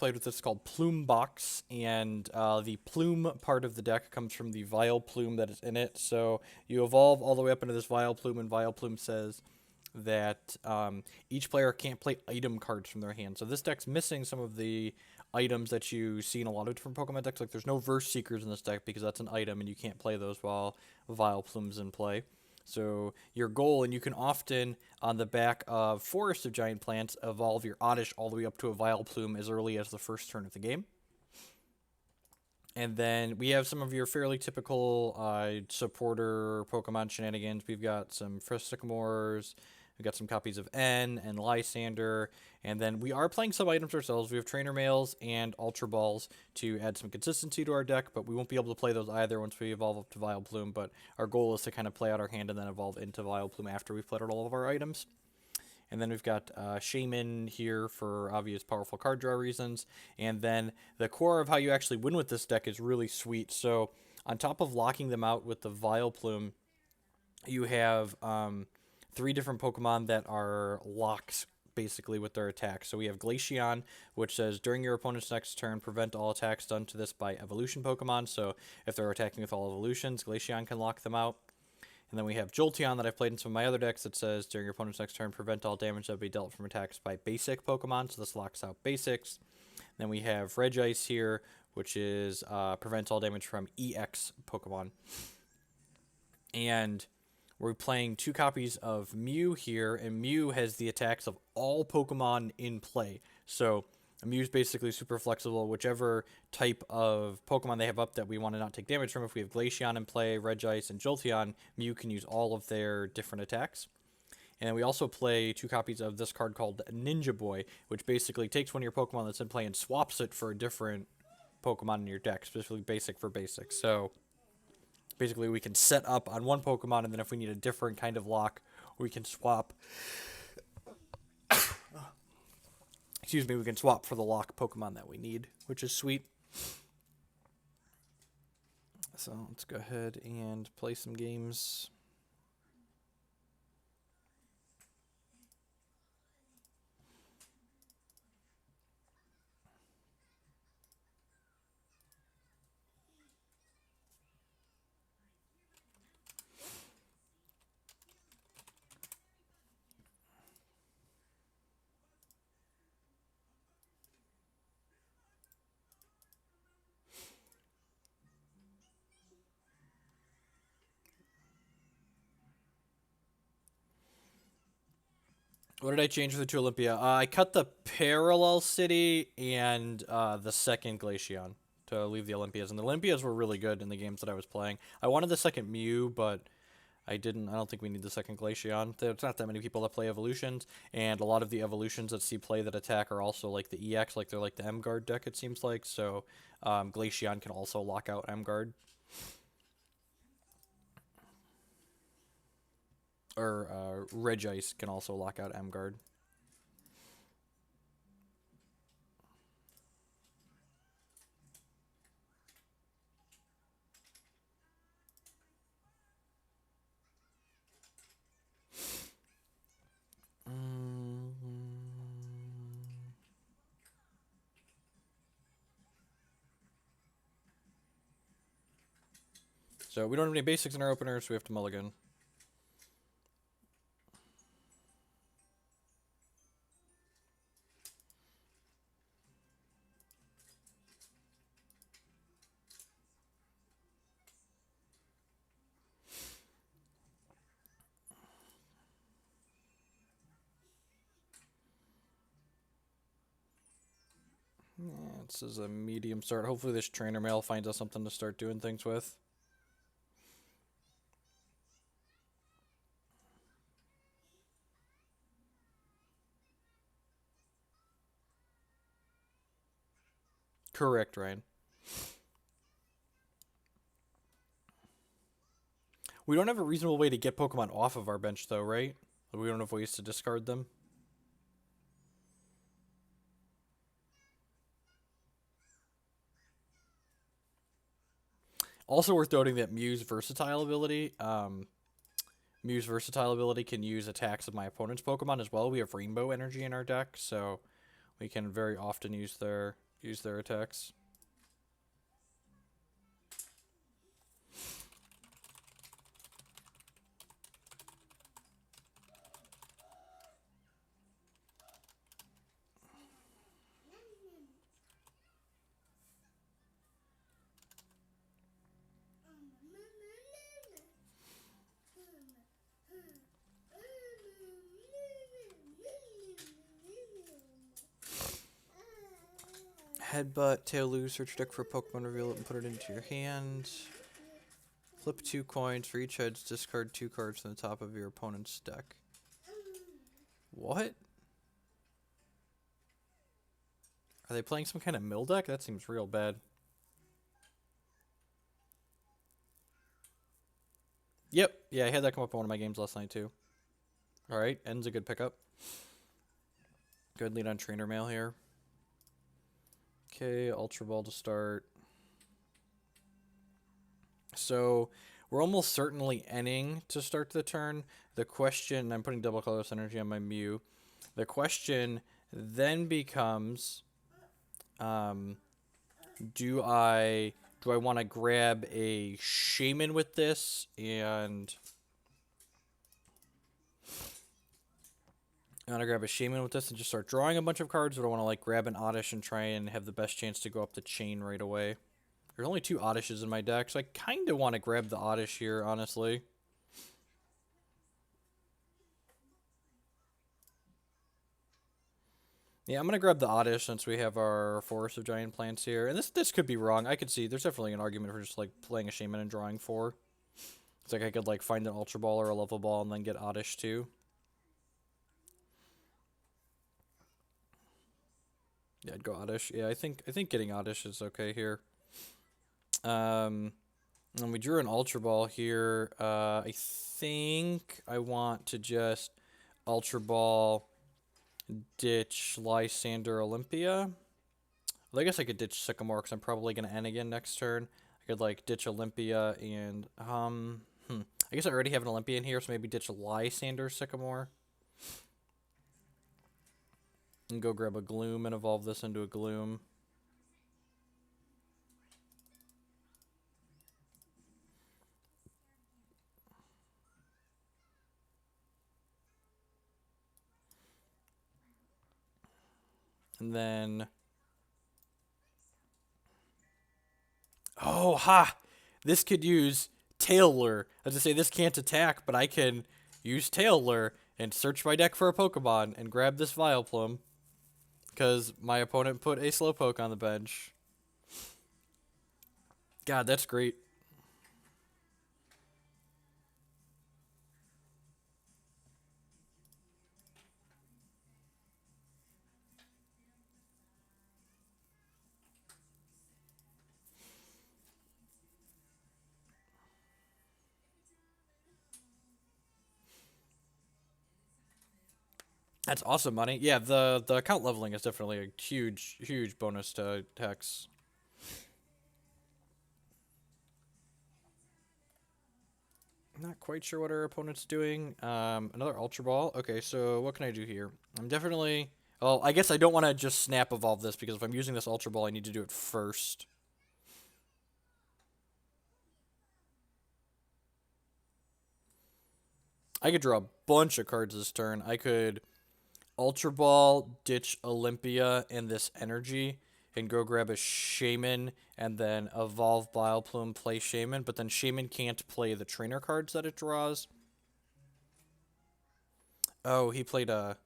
played with this called Plume Box, and the Plume part of the deck comes from the Vileplume that is in it. So you evolve all the way up into this Vileplume, and Vileplume says that each player can't play item cards from their hand. So this deck's missing some of the items that you see in a lot of different Pokemon decks. Like there's no Verse Seekers in this deck because that's an item, and you can't play those while Vileplume's in play. So your goal, and you can often, on the back of Forest of Giant Plants, evolve your Oddish all the way up to a Vileplume as early as the first turn of the game. And then we have some of your fairly typical supporter Pokemon shenanigans. We've got some Professor Sycamores, we've got some copies of N and Lysandre, and then we are playing some items ourselves. We have Trainer Mails and Ultra Balls to add some consistency to our deck, but we won't be able to play those either once we evolve up to Vileplume. But our goal is to kind of play out our hand and then evolve into Vileplume after we've played out all of our items. And then we've got Shaymin here for obvious powerful card draw reasons. And then the core of how you actually win with this deck is really sweet. So on top of locking them out with the Vileplume, you have 3 different Pokemon that are locks basically with their attacks. So we have Glaceon, which says during your opponent's next turn, prevent all attacks done to this by evolution Pokemon. So if they're attacking with all evolutions, Glaceon can lock them out. And then we have Jolteon that I've played in some of my other decks that says during your opponent's next turn, prevent all damage that will be dealt from attacks by basic Pokemon. So this locks out basics. Then we have Regice here, which is prevent all damage from EX Pokemon. And we're playing 2 copies of Mew here, and Mew has the attacks of all Pokemon in play. So Mew's basically super flexible. Whichever type of Pokemon they have up that we want to not take damage from, if we have Glaceon in play, Regice, and Jolteon, Mew can use all of their different attacks. And we also play 2 copies of this card called Ninja Boy, which basically takes one of your Pokemon that's in play and swaps it for a different Pokemon in your deck, specifically basic for basic. So basically we can set up on one Pokemon, and then if we need a different kind of lock, we can swap. Excuse me, we can swap for the lock Pokemon that we need, which is sweet. So let's go ahead and play some games. What did I change for the 2 Olympia? I cut the Parallel City and the second Glaceon to leave the Olympias. And the Olympias were really good in the games that I was playing. I wanted the second Mew, but I don't think we need the second Glaceon. There's not that many people that play evolutions, and a lot of the evolutions that see play that attack are also like the EX, like they're like the M-Guard deck, it seems like. So Glaceon can also lock out M-Guard. Or Regice can also lock out M-Guard. So we don't have any basics in our opener, so we have to mulligan. Yeah, this is a medium start. Hopefully this Trainer Mail finds us something to start doing things with. Correct, Ryan. We don't have a reasonable way to get Pokemon off of our bench, though, right? We don't have ways to discard them. Also worth noting that Mew's versatile ability can use attacks of my opponent's Pokemon as well. We have Rainbow Energy in our deck, so we can very often use their use their attacks. Headbutt, tail loose, search deck for a Pokemon, reveal it, and put it into your hand. Flip 2 coins. For each heads, discard 2 cards from the top of your opponent's deck. What? Are they playing some kind of mill deck? That seems real bad. Yep. Yeah, I had that come up in one of my games last night, too. Alright, End's a good pickup. Good lead on Trainer Mail here. Okay, Ultra Ball to start. So, we're almost certainly ending to start the turn. The question, I'm putting double colorless energy on my Mew. The question then becomes, do I want to grab a Shaymin with this and just start drawing a bunch of cards, or do I want to like grab an Oddish and try and have the best chance to go up the chain right away? There's only 2 Oddishes in my deck, so I kind of want to grab the Oddish here, honestly. Yeah, I'm going to grab the Oddish since we have our Forest of Giant Plants here. And this could be wrong. I could see there's definitely an argument for just like playing a Shaymin and drawing 4. It's like I could like find an Ultra Ball or a Level Ball and then get Oddish too. Yeah, I'd go Oddish. Yeah, I think getting Oddish is okay here. And we drew an Ultra Ball here. I think I want to just Ultra Ball, ditch Lysandre Olympia. Well, I guess I could ditch Sycamore because I'm probably going to end again next turn. I could like ditch Olympia and I guess I already have an Olympia in here, so maybe ditch Lysandre Sycamore. And go grab a Gloom and evolve this into a Gloom. And then... oh, ha! This could use Tailor. As I say, this can't attack, but I can use Tailor and search my deck for a Pokemon and grab this Vileplume. Because my opponent put a Slowpoke on the bench. God, that's great. That's awesome money. Yeah, the account leveling is definitely a huge bonus to Hex. Not quite sure what our opponent's doing. Another Ultra Ball. Okay, so what can I do here? I'm definitely... well, I guess I don't want to just Snap Evolve this, because if I'm using this Ultra Ball, I need to do it first. I could draw a bunch of cards this turn. I could Ultra Ball, ditch Olympia and this energy, and go grab a Shaymin, and then evolve Vileplume, play Shaymin, but then Shaymin can't play the trainer cards that it draws. Oh, he played a...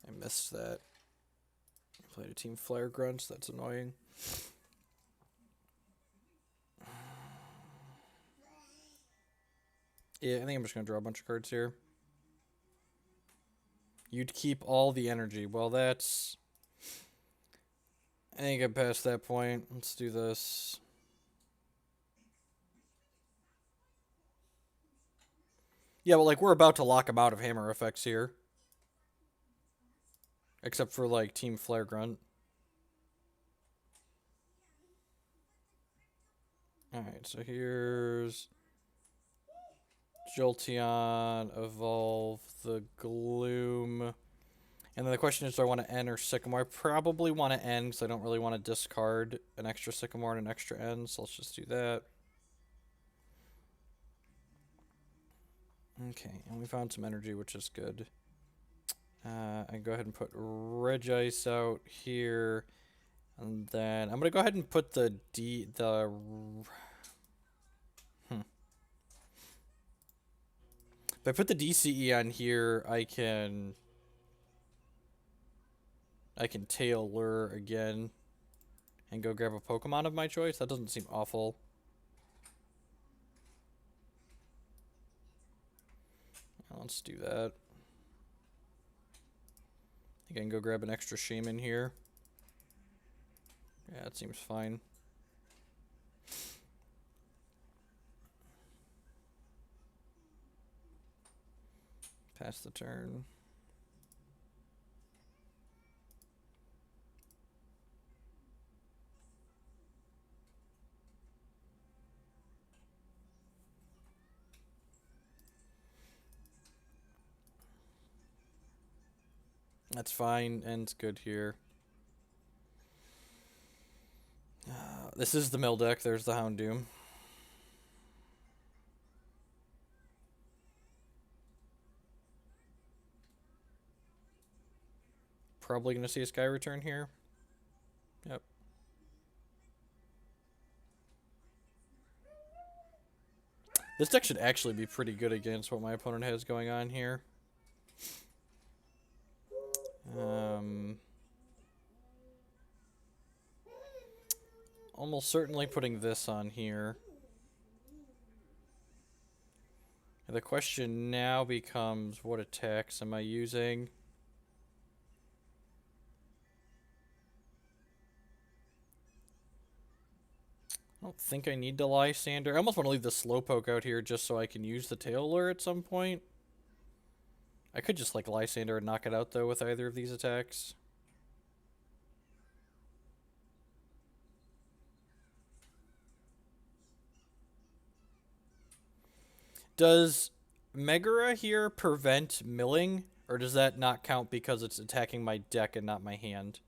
I missed that. He played a Team Flare Grunts, that's annoying. Yeah, I think I'm just going to draw a bunch of cards here. You'd keep all the energy. Well, that's... I think I'm past that point. Let's do this. Yeah, well, like, we're about to lock him out of hammer effects here. Except for, like, Team Flare Grunt. Alright, so here's... Jolteon, evolve the Gloom. And then the question is, do I want to N or Sycamore? I probably want to N because I don't really want to discard an extra Sycamore and an extra N, so let's just do that. Okay, and we found some energy, which is good. I can go ahead and put Regice out here, and then I'm gonna go ahead and put the If I put the DCE on here, I can tail lure again and go grab a Pokemon of my choice. That doesn't seem awful. Let's do that. I think I can go grab an extra Shaymin here. Yeah, it seems fine. Pass the turn. That's fine, end's good here. This is the mill deck, there's the Houndoom. Probably going to see a Sky Return here. Yep. This deck should actually be pretty good against what my opponent has going on here. Almost certainly putting this on here. And the question now becomes, what attacks am I using? I don't think I need to Lysandre. I almost want to leave the Slowpoke out here just so I can use the Tail Lure at some point. I could just like Lysandre and knock it out though with either of these attacks. Does Megara here prevent milling, or does that not count because it's attacking my deck and not my hand?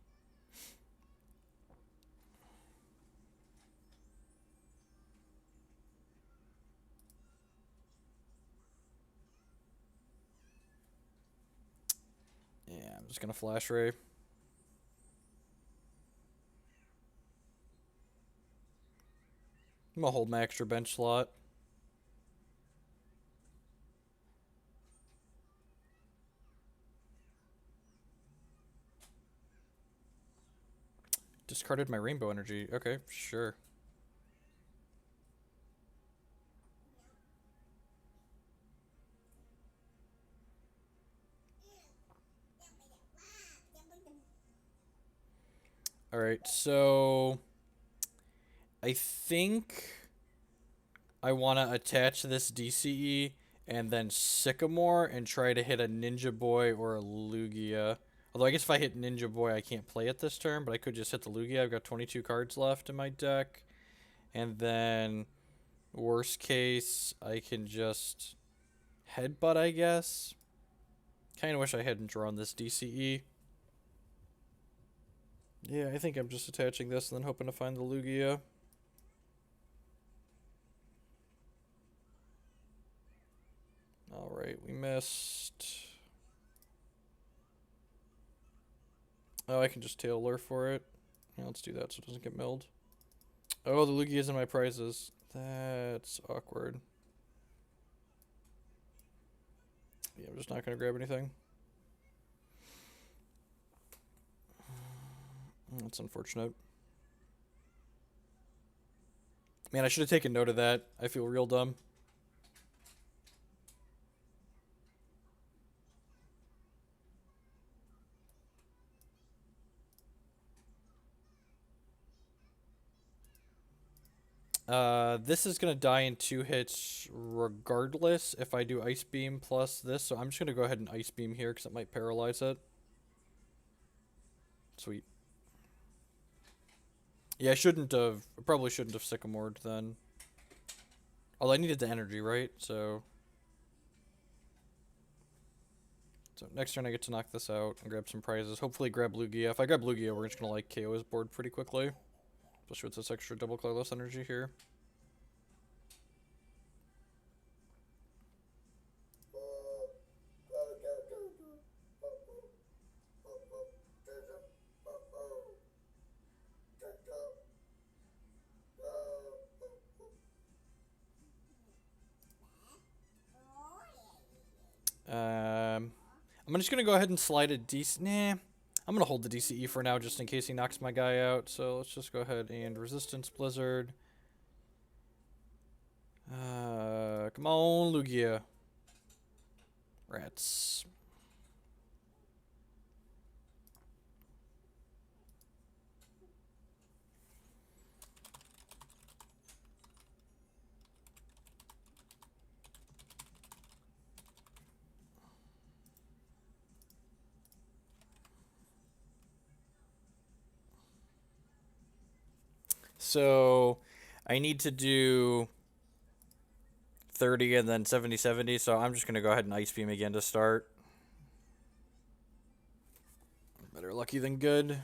Yeah, I'm just gonna Flash Ray. I'm gonna hold my extra bench slot. Discarded my Rainbow Energy. Okay, sure. Alright, so I think I want to attach this DCE and then Sycamore and try to hit a Ninja Boy or a Lugia. Although I guess if I hit Ninja Boy, I can't play it this turn, but I could just hit the Lugia. I've got 22 cards left in my deck. And then, worst case, I can just Headbutt, I guess. Kind of wish I hadn't drawn this DCE. Yeah, I think I'm just attaching this and then hoping to find the Lugia. Alright, we missed. Oh, I can just Tail Lure for it. Yeah, let's do that so it doesn't get milled. Oh, the Lugia's in my prizes. That's awkward. Yeah, I'm just not going to grab anything. That's unfortunate. Man, I should have taken note of that. I feel real dumb. This is going to die in 2 hits regardless if I do Ice Beam plus this. So I'm just going to go ahead and Ice Beam here because it might paralyze it. Sweet. Yeah, I probably shouldn't have Sycamored then. Although I needed the energy, right? So it's So next turn I get to knock this out and grab some prizes. Hopefully grab Lugia. If I grab Lugia, we're just gonna like KO his board pretty quickly. Especially with this extra double colorless energy here. I'm just gonna go ahead and slide a DC. Nah, I'm gonna hold the DCE for now just in case he knocks my guy out. So let's just go ahead and Resistance Blizzard. Come on, Lugia. Rats. So I need to do 30 and then 70-70, so I'm just going to go ahead and Ice Beam again to start. Better lucky than good.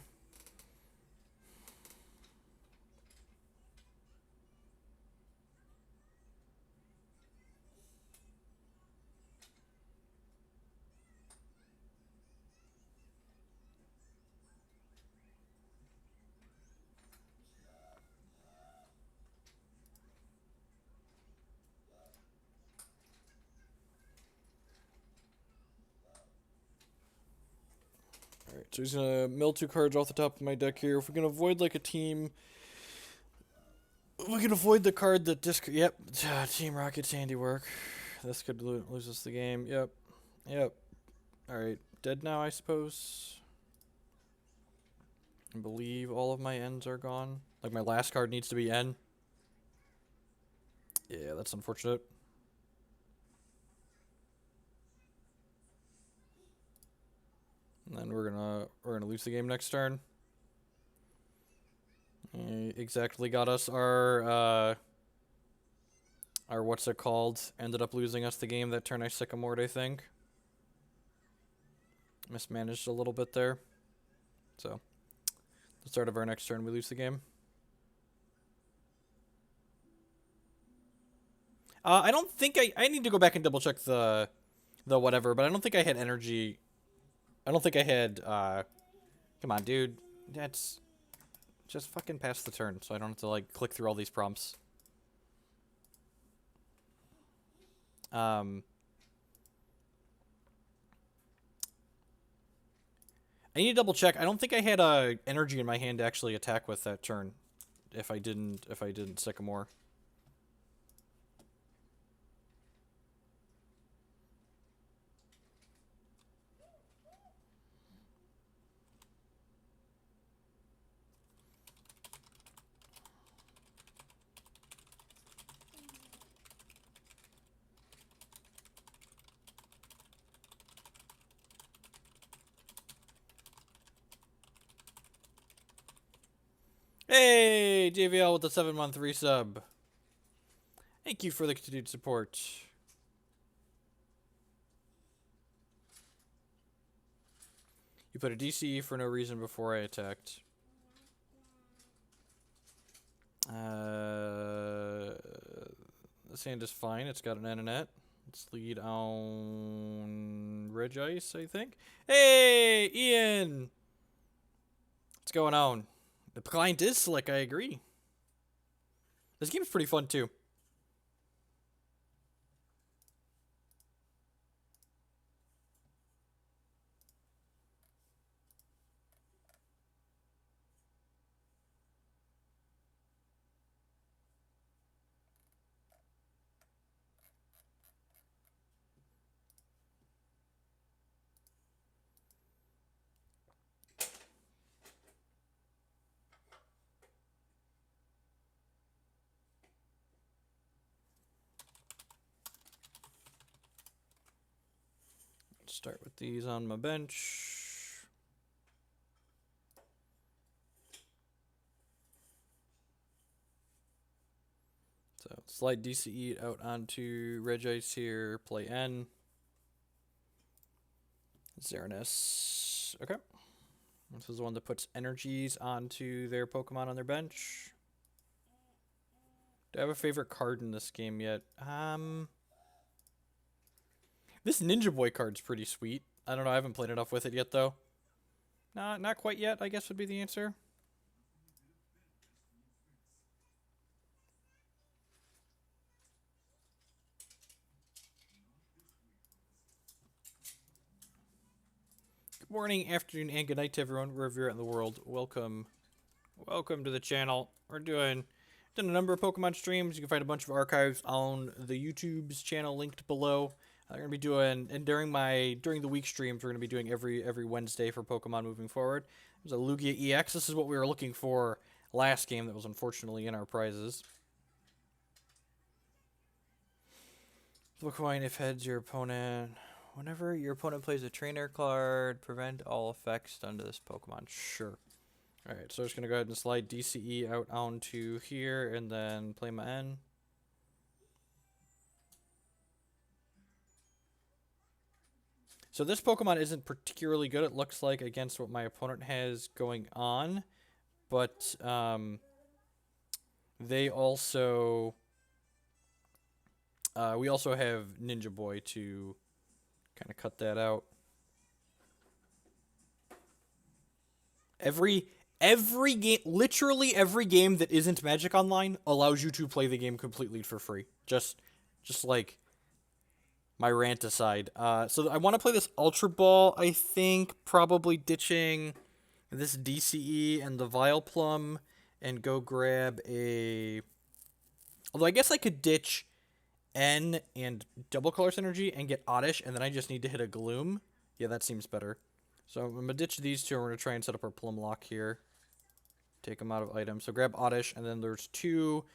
Alright, so he's gonna mill 2 cards off the top of my deck here. If we can avoid like a team, we can avoid the card that yep, Team Rocket's handiwork. This could lose us the game. Yep. Alright, dead now, I suppose. I believe all of my N's are gone. Like my last card needs to be N. Yeah, that's unfortunate. And then we're gonna lose the game next turn. Exactly got us our what's it called? Ended up losing us the game that turn I Sycamored, I think. Mismanaged a little bit there. So the start of our next turn we lose the game. I don't think I need to go back and double check the whatever, but I don't think I had energy. I don't think I had come on, dude. That's just fucking pass the turn so I don't have to like click through all these prompts. I need to double check. I don't think I had energy in my hand to actually attack with that turn. If I didn't Sycamore. Hey, JVL with the 7-month resub. Thank you for the continued support. You put a DCE for no reason before I attacked. This hand is fine. It's got an N in it. Let's lead on Regice, I think. Hey, Ian! What's going on? The client is slick, I agree. This game's pretty fun, too. Start with these on my bench. So slide DCE out onto Regice here, play N. Xeranis. Okay. This is the one that puts energies onto their Pokemon on their bench. Do I have a favorite card in this game yet? This Ninja Boy card's pretty sweet. I don't know, I haven't played enough with it yet, though. Not quite yet, I guess would be the answer. Good morning, afternoon, and good night to everyone, wherever you're at in the world. Welcome to the channel. We're done a number of Pokemon streams. You can find a bunch of archives on the YouTube's channel linked below. I'm gonna be doing, and during the week streams, we're gonna be doing every Wednesday for Pokemon moving forward. There's a Lugia-EX. This is what we were looking for last game that was unfortunately in our prizes. Flip a coin if heads your opponent. Whenever your opponent plays a trainer card, prevent all effects done to this Pokemon. Sure. Alright, so I'm just going to go ahead and slide DCE out onto here and then play my N. So this Pokemon isn't particularly good, it looks like, against what my opponent has going on. But they also... we also have Ninja Boy to kind of cut that out. Every game, literally every game that isn't Magic Online allows you to play the game completely for free. Just like my rant aside. So I want to play this Ultra Ball, I think, probably ditching this DCE and the Vileplume and go grab a... Although I guess I could ditch N and double Colorless Energy and get Oddish, and then I just need to hit a Gloom. Yeah, that seems better. So I'm going to ditch these two, and we're going to try and set up our Plum Lock here. Take them out of items. So grab Oddish, and then there's two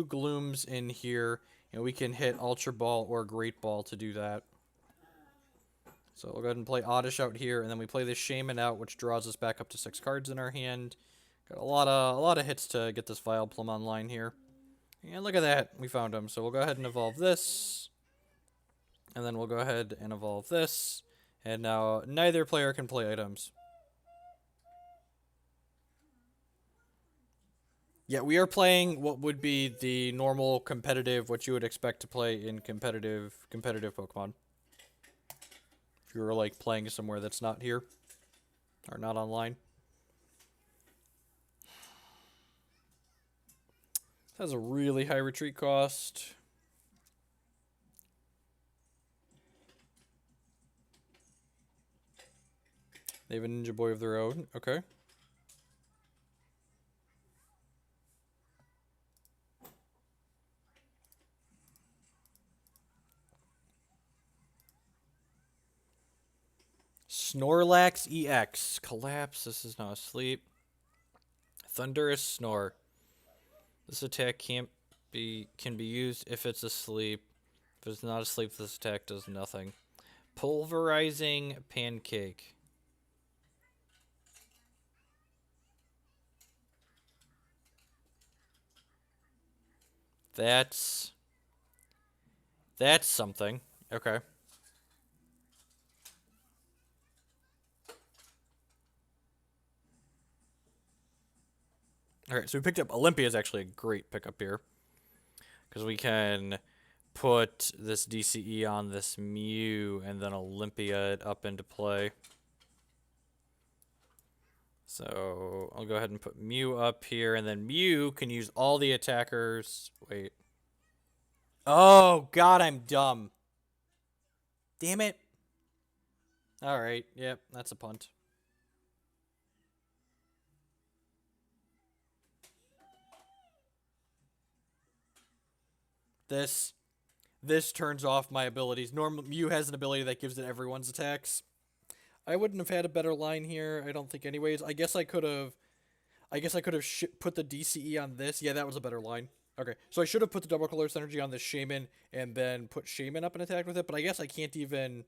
Glooms in here, and we can hit Ultra Ball or Great Ball to do that. So we'll go ahead and play Oddish out here, and then we play this Shaymin out, which draws us back up to 6 cards in our hand. Got a lot of hits to get this Vileplume online here. And look at that, we found him. So we'll go ahead and evolve this. And then we'll go ahead and evolve this. And now neither player can play items. Yeah, we are playing what would be the normal competitive, what you would expect to play in competitive Pokemon. If you were like playing somewhere that's not here. Or not online. Has a really high retreat cost. They have a Ninja Boy of their own. Okay. Snorlax-EX. Collapse. This is not asleep. Thunderous Snore. This attack can be used if it's asleep. If it's not asleep, this attack does nothing. Pulverizing Pancake. That's something. Okay. Alright, so we picked up... Olympia is actually a great pickup here. Because we can put this DCE on this Mew and then Olympia it up into play. So I'll go ahead and put Mew up here, and then Mew can use all the attackers. Wait. Oh, God, I'm dumb. Damn it. Alright, yep, that's a punt. This turns off my abilities. Normal Mew has an ability that gives it everyone's attacks. I wouldn't have had a better line here, I don't think anyways. I guess I could have put the DCE on this. Yeah, that was a better line. Okay, so I should have put the double Colorless Energy on this Shaymin and then put Shaymin up and attacked with it, but I guess I can't even...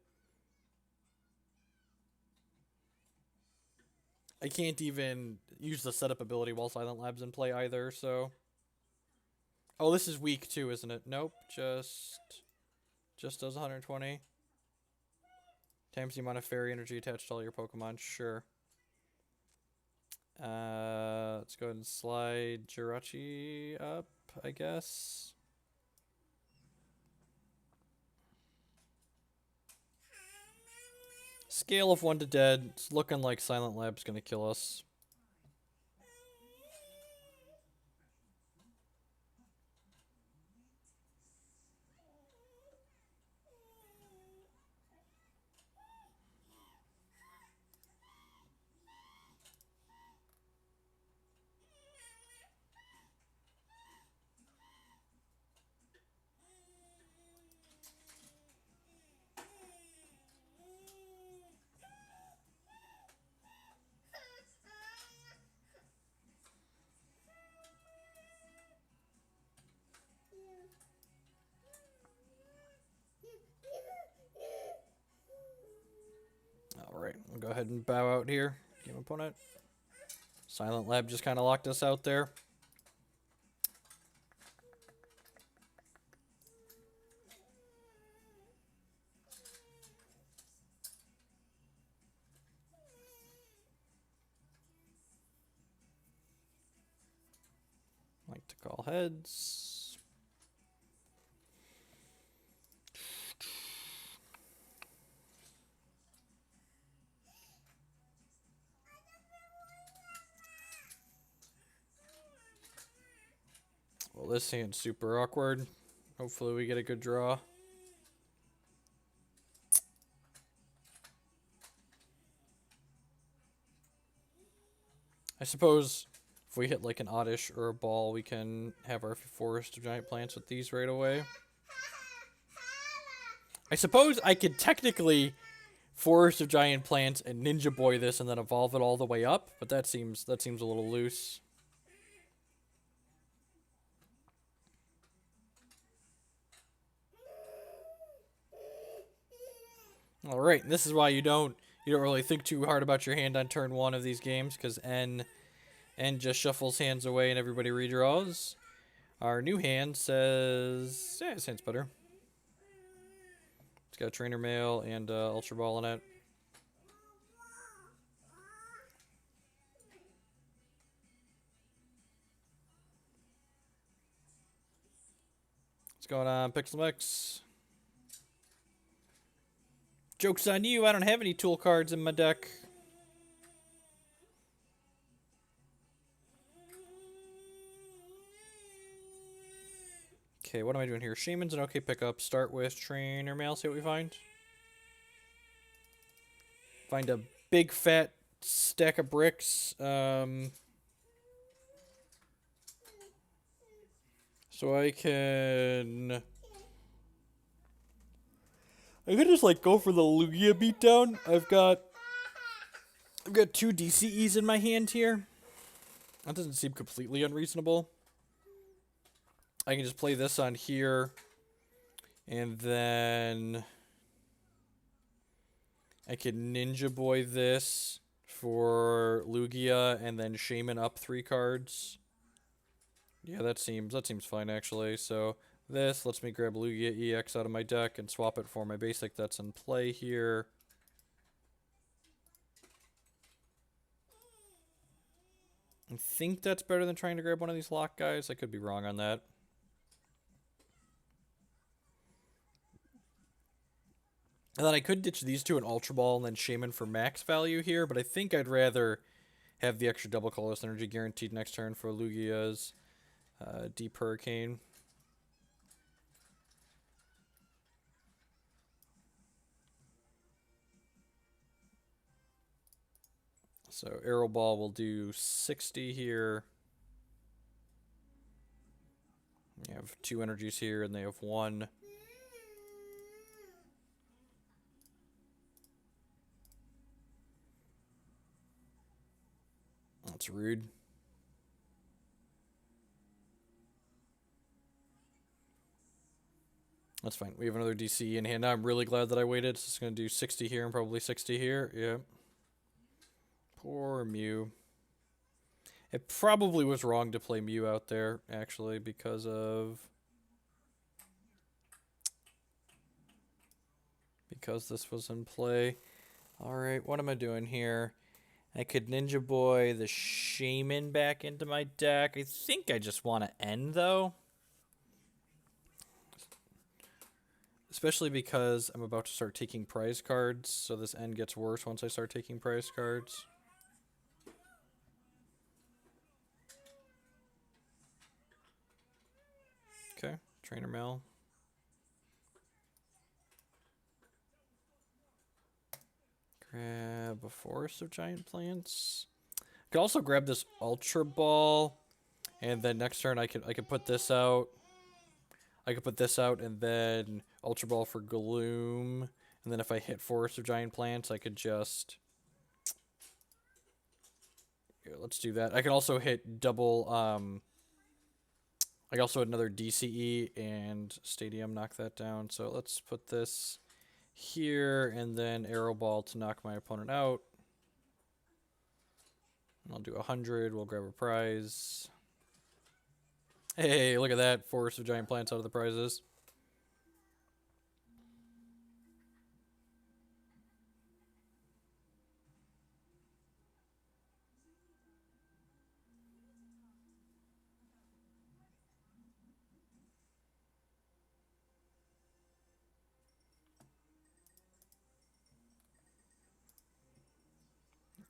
use the setup ability while Silent Lab's in play either, so... Oh, this is weak too, isn't it? Nope, just does 120. Times the amount of fairy energy attached to all your Pokemon. Sure. Let's go ahead and slide Jirachi up, I guess. Scale of 1 to dead. It's looking like Silent Lab's gonna kill us. Alright, we'll go ahead and bow out here. Game opponent. Silent Lab just kind of locked us out there. Like to call heads. Well, this hand's super awkward. Hopefully we get a good draw. I suppose if we hit like an Oddish or a ball, we can have our Forest of Giant Plants with these right away. I suppose I could technically Forest of Giant Plants and Ninja Boy this and then evolve it all the way up, but that seems a little loose. Alright, this is why you don't really think too hard about your hand on turn 1 of these games, because N just shuffles hands away and everybody redraws. Our new hand says, yeah, his hand's better. It's got Trainer Mail and Ultra Ball in it. What's going on, Pixel Mix? Joke's on you, I don't have any tool cards in my deck. Okay, what am I doing here? Shaymin's an okay pickup. Start with Trainer Mail, see what we find. Find a big fat stack of bricks. So I could just like go for the Lugia beatdown. I've got 2 DCEs in my hand here. That doesn't seem completely unreasonable. I can just play this on here, and then I can Ninja Boy this for Lugia, and then Shaymin up 3 cards. Yeah, that seems fine actually. So this lets me grab Lugia-EX out of my deck and swap it for my basic that's in play here. I think that's better than trying to grab one of these lock guys. I could be wrong on that. And then I could ditch these 2 in Ultra Ball and then Shaymin for max value here, but I think I'd rather have the extra double colorless energy guaranteed next turn for Lugia's Deep Hurricane. So Arrow Ball will do 60 here. You have 2 energies here, and they have 1. That's rude. That's fine. We have another DC in hand. Now I'm really glad that I waited. So it's going to do 60 here and probably 60 here. Yep. Poor Mew. It probably was wrong to play Mew out there, actually, because because this was in play. Alright, what am I doing here? I could Ninja Boy the Shaymin back into my deck. I think I just want to end, though. Especially because I'm about to start taking prize cards, so this end gets worse once I start taking prize cards. Okay, Trainer Mail. Grab a Forest of Giant Plants. I could also grab this Ultra Ball, and then next turn I could put this out. I could put this out and then Ultra Ball for Gloom. And then if I hit Forest of Giant Plants, I could just... Here, let's do that. I can also hit double... I also had another DCE and Stadium, knock that down. So let's put this here and then Arrow Ball to knock my opponent out. I'll do 100. We'll grab a prize. Hey, look at that. Forest of Giant Plants out of the prizes.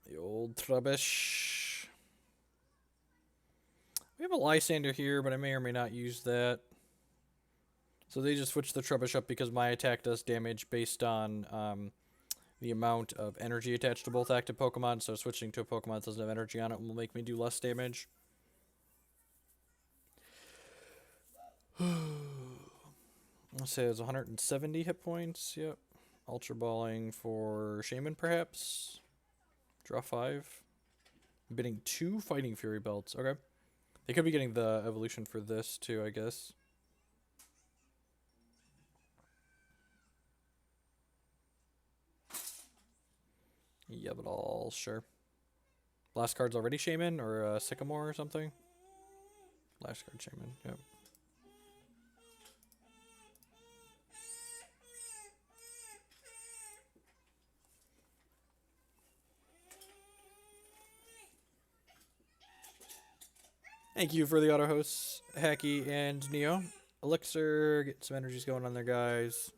The old Trubbish. We have a Lysandre here, but I may or may not use that. So they just switched the Trubbish up because my attack does damage based on the amount of energy attached to both active Pokemon. So switching to a Pokemon that doesn't have energy on it will make me do less damage. Let's say it's 170 hit points. Yep. Ultra Balling for Shaymin, perhaps. Draw 5. I'm bidding 2 Fighting Fury Belts. Okay. They could be getting the evolution for this, too, I guess. Yeah, but all sure. Last card's already Shaymin or Sycamore or something. Last card Shaymin, yep. Thank you for the auto hosts, Hacky and Neo. Elixir, get some energies going on there, guys.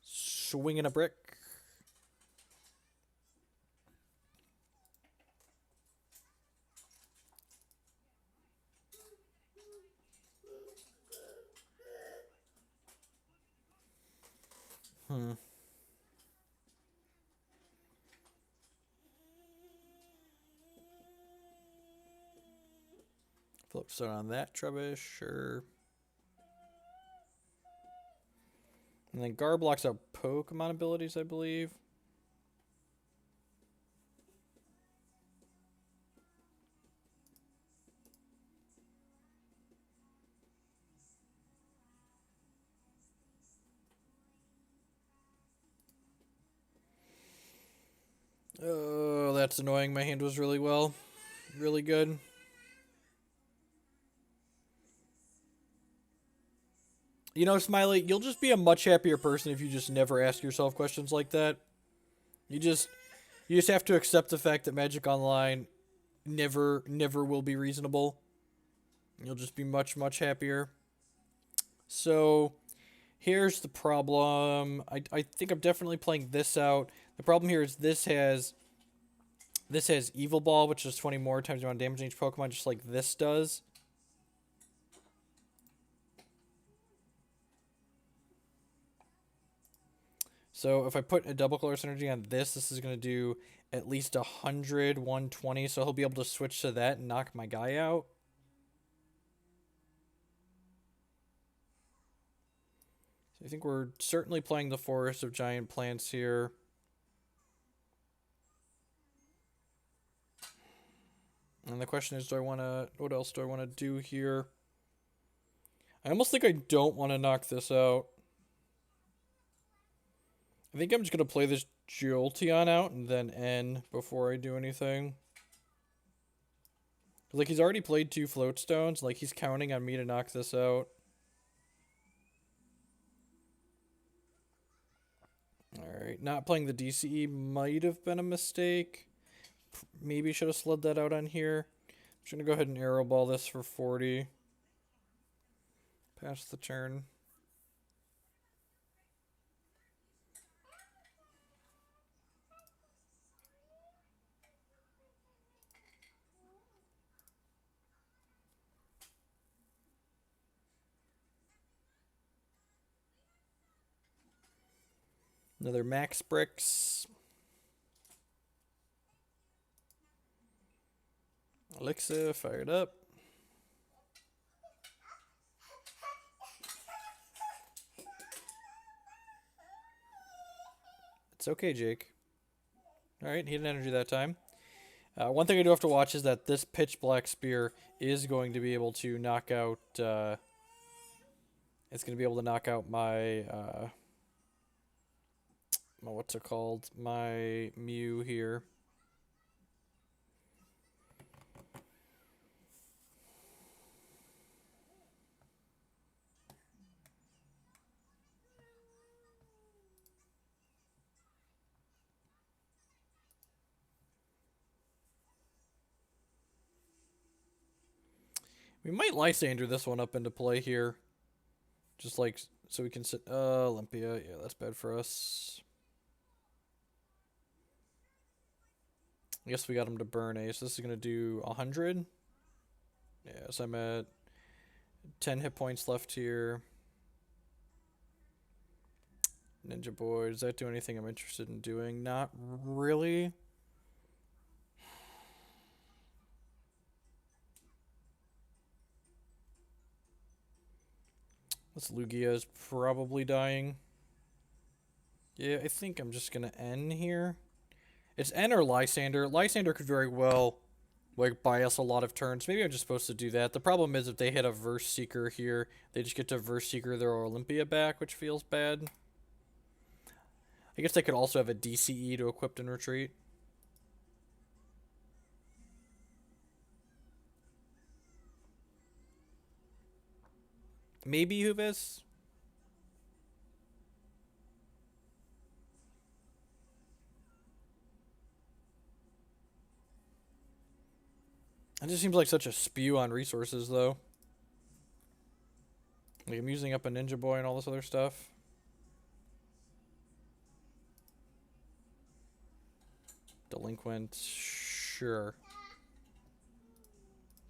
Swinging a brick. Focus on that Trubbish, sure. And then Gar blocks out Pokemon abilities, I believe. Oh, that's annoying. My hand was really good. You know, Smiley, you'll just be a much happier person if you just never ask yourself questions like that. You just have to accept the fact that Magic Online never will be reasonable. You'll just be much happier. So, here's the problem. I think I'm definitely playing this out. The problem here is this has Evil Ball, which is 20 more times the amount of damage on each Pokemon, just like this does. So if I put a double color synergy on this is going to do at least 100, 120. So he'll be able to switch to that and knock my guy out. So I think we're certainly playing the Forest of Giant Plants here. And the question is, what else do I want to do here? I almost think I don't want to knock this out. I think I'm just going to play this Jolteon out and then end before I do anything. Like, he's already played 2 Floatstones. Like, he's counting on me to knock this out. Alright. Alright, not playing the DCE might have been a mistake. Maybe should have slid that out on here. I'm just going to go ahead and arrow ball this for 40. Pass the turn. Another max bricks. Alexa fired up. It's okay, Jake. Alright, he had energy that time. One thing I do have to watch is that this pitch black spear is going to be able to knock out... it's going to be able to knock out my... what's it called? My Mew here. We might Lysandre this one up into play here. Just like, so we can sit... Olympia. Yeah, that's bad for us. I guess we got him to burn a, so this is going to do 100. Yeah, so I'm at 10 hit points left here. Ninja Boy, does that do anything I'm interested in doing? Not really. This Lugia is probably dying. Yeah, I think I'm just going to N here. It's N or Lysandre. Lysandre could very well like buy us a lot of turns. Maybe I'm just supposed to do that. The problem is if they hit a Verse Seeker here, they just get to Verse Seeker their Olympia back, which feels bad. I guess they could also have a DCE to equip and retreat. Maybe Hubis. It just seems like such a spew on resources, though. Like, I'm using up a Ninja Boy and all this other stuff. Delinquent, sure.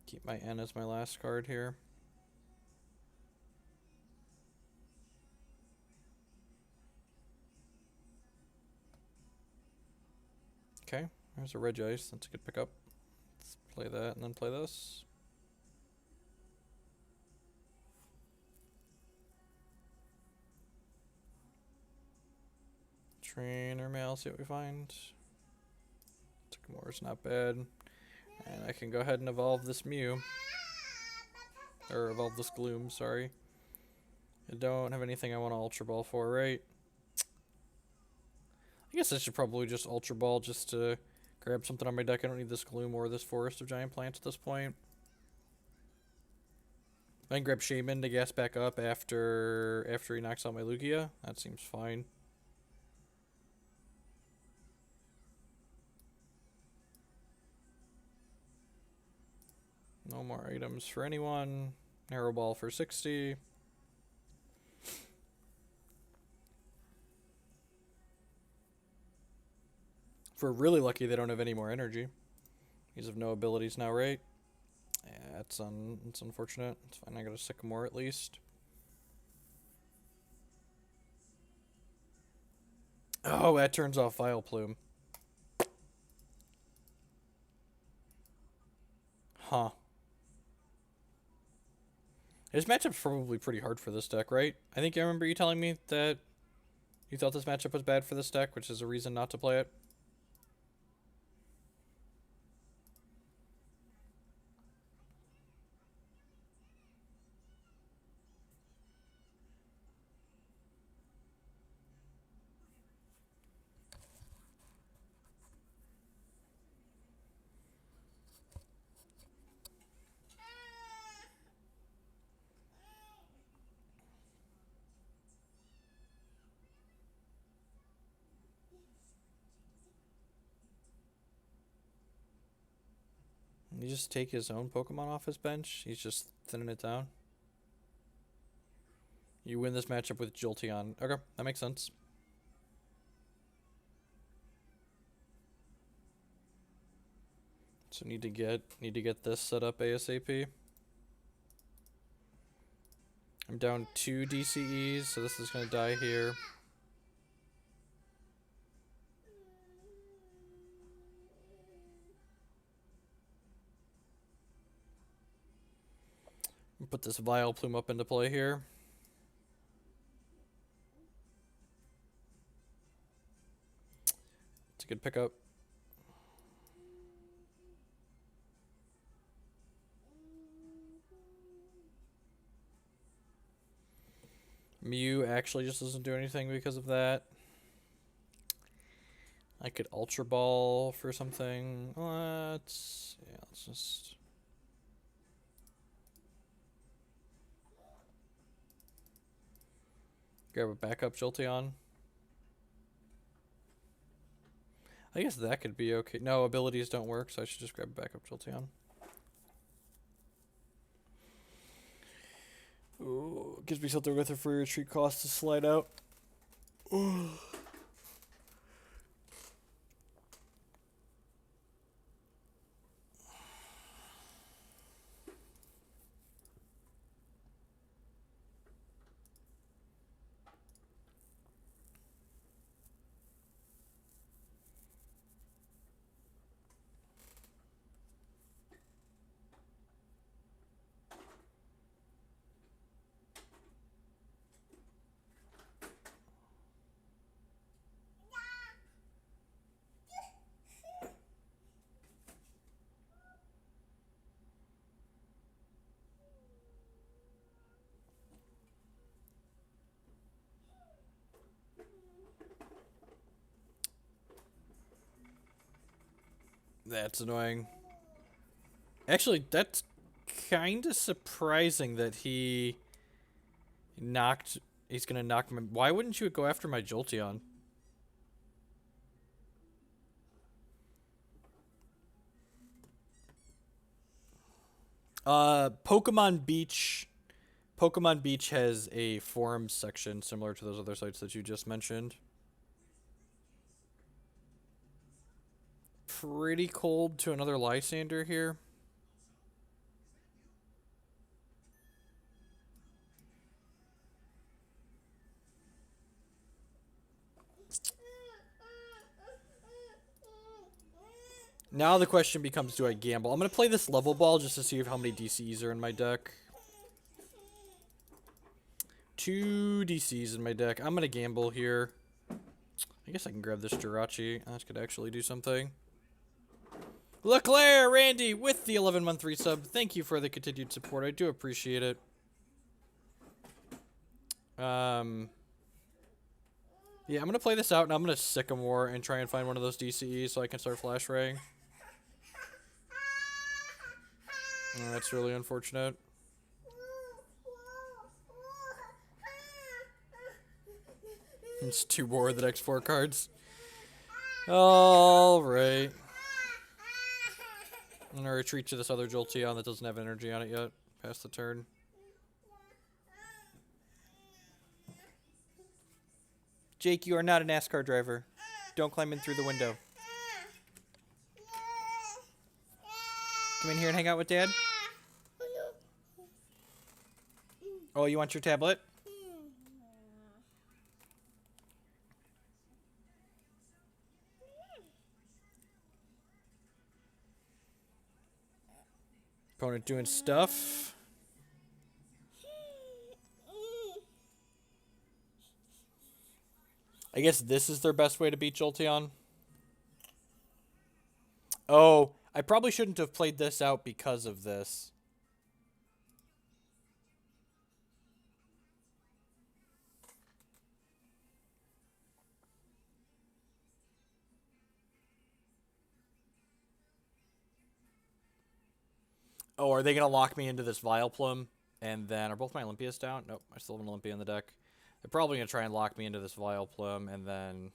Keep my N as my last card here. Okay, there's a Regice. That's a good pickup. Let's play that and then play this. Trainer Mail, see what we find. Sycamore's not bad. And I can go ahead and evolve this Mew. Or evolve this Gloom, sorry. I don't have anything I want to Ultra Ball for, right? I guess I should probably just Ultra Ball just to grab something on my deck. I don't need this Gloom or this Forest of Giant Plants at this point. I can grab Shaymin to gas back up after he knocks out my Lugia. That seems fine. No more items for anyone. Arrow Ball for 60. If we're really lucky, they don't have any more energy. He's of no abilities now, right? Yeah, it's unfortunate. It's fine, I got a Sycamore at least. Oh, that turns off Vileplume. Huh. His matchup's probably pretty hard for this deck, right? I think I remember you telling me that you thought this matchup was bad for this deck, which is a reason not to play it. He just take his own Pokemon off his bench? He's just thinning it down? You win this matchup with Jolteon. Okay, that makes sense. So need to get this set up ASAP. I'm down 2 DCEs, so this is gonna die here. Put this Vileplume up into play here. It's a good pickup. Mew actually just doesn't do anything because of that. I could Ultra Ball for something. Let's just... grab a backup Jolteon. I guess that could be okay. No, abilities don't work, so I should just grab a backup Jolteon. Ooh, gives me something with a free retreat cost to slide out. Ooh. That's annoying. Actually, that's kind of surprising that he knocked... He's going to knock me... Why wouldn't you go after my Jolteon? Pokemon Beach... Pokemon Beach has a forums section similar to those other sites that you just mentioned. Pretty cold to another Lysandre here. Now the question becomes, do I gamble? I'm going to play this Level Ball just to see how many DCs are in my deck. 2 DCs in my deck. I'm going to gamble here. I guess I can grab this Jirachi. That could actually do something. LeClaire, Randy, with the 11-month resub. Thank you for the continued support. I do appreciate it. Yeah, I'm going to play this out, and I'm going to Sycamore and try and find one of those DCEs so I can start Flash Raying. Oh, that's really unfortunate. It's 2 more of the next 4 cards. Alright. I'm going to retreat to this other Jolteon that doesn't have energy on it yet. Past the turn. Jake, you are not a NASCAR driver. Don't climb in through the window. Come in here and hang out with Dad. Oh, you want your tablet? Opponent doing stuff. I guess this is their best way to beat Jolteon. Oh, I probably shouldn't have played this out because of this. Oh, are they going to lock me into this Vileplume? And then, are both my Olympias down? Nope, I still have an Olympia in the deck. They're probably going to try and lock me into this Vileplume, and then...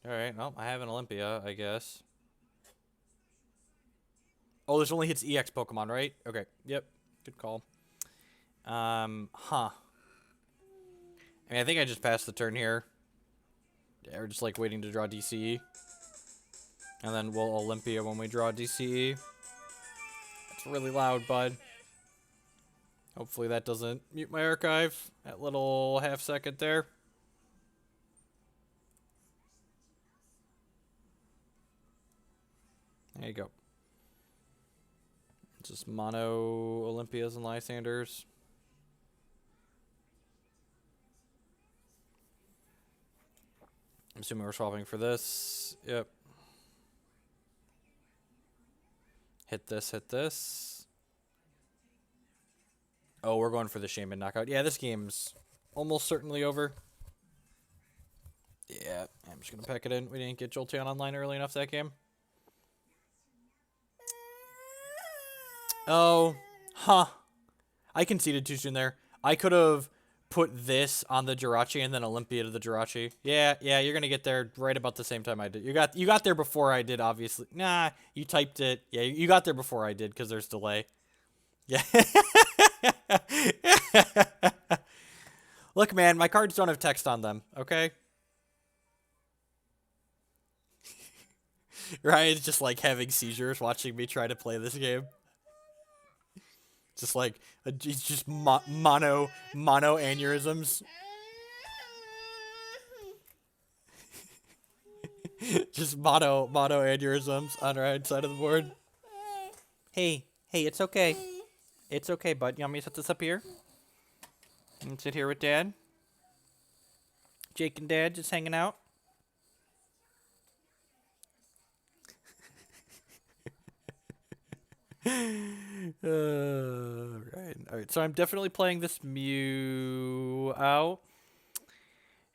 Alright, well, I have an Olympia, I guess. Oh, this only hits EX Pokemon, right? Okay. Yep. Good call. Huh. I mean, I think I just passed the turn here. Yeah, we're just like waiting to draw DCE. And then we'll Olympia when we draw DCE. It's really loud, bud. Hopefully that doesn't mute my archive. That little half second there. There you go. Just mono Olympias and Lysanders. I'm assuming we're swapping for this. Yep. Hit this, hit this. Oh, we're going for the Shaymin knockout. Yeah, this game's almost certainly over. Yeah, I'm just going to pack it in. We didn't get Jolteon online early enough that game. Oh, huh. I conceded too soon there. I could have put this on the Jirachi and then Olympia to the Jirachi. Yeah, you're going to get there right about the same time I did. You got there before I did, obviously. Nah, you typed it. Yeah, you got there before I did because there's delay. Yeah. Look, man, my cards don't have text on them, okay? Ryan's just like having seizures watching me try to play this game. Just like, he's just mono aneurysms. Just mono aneurysms on right side of the board. Hey, it's okay. It's okay, bud. You want me to set this up here? And sit here with Dad? Jake and Dad just hanging out? Alright, so I'm definitely playing this Mew out.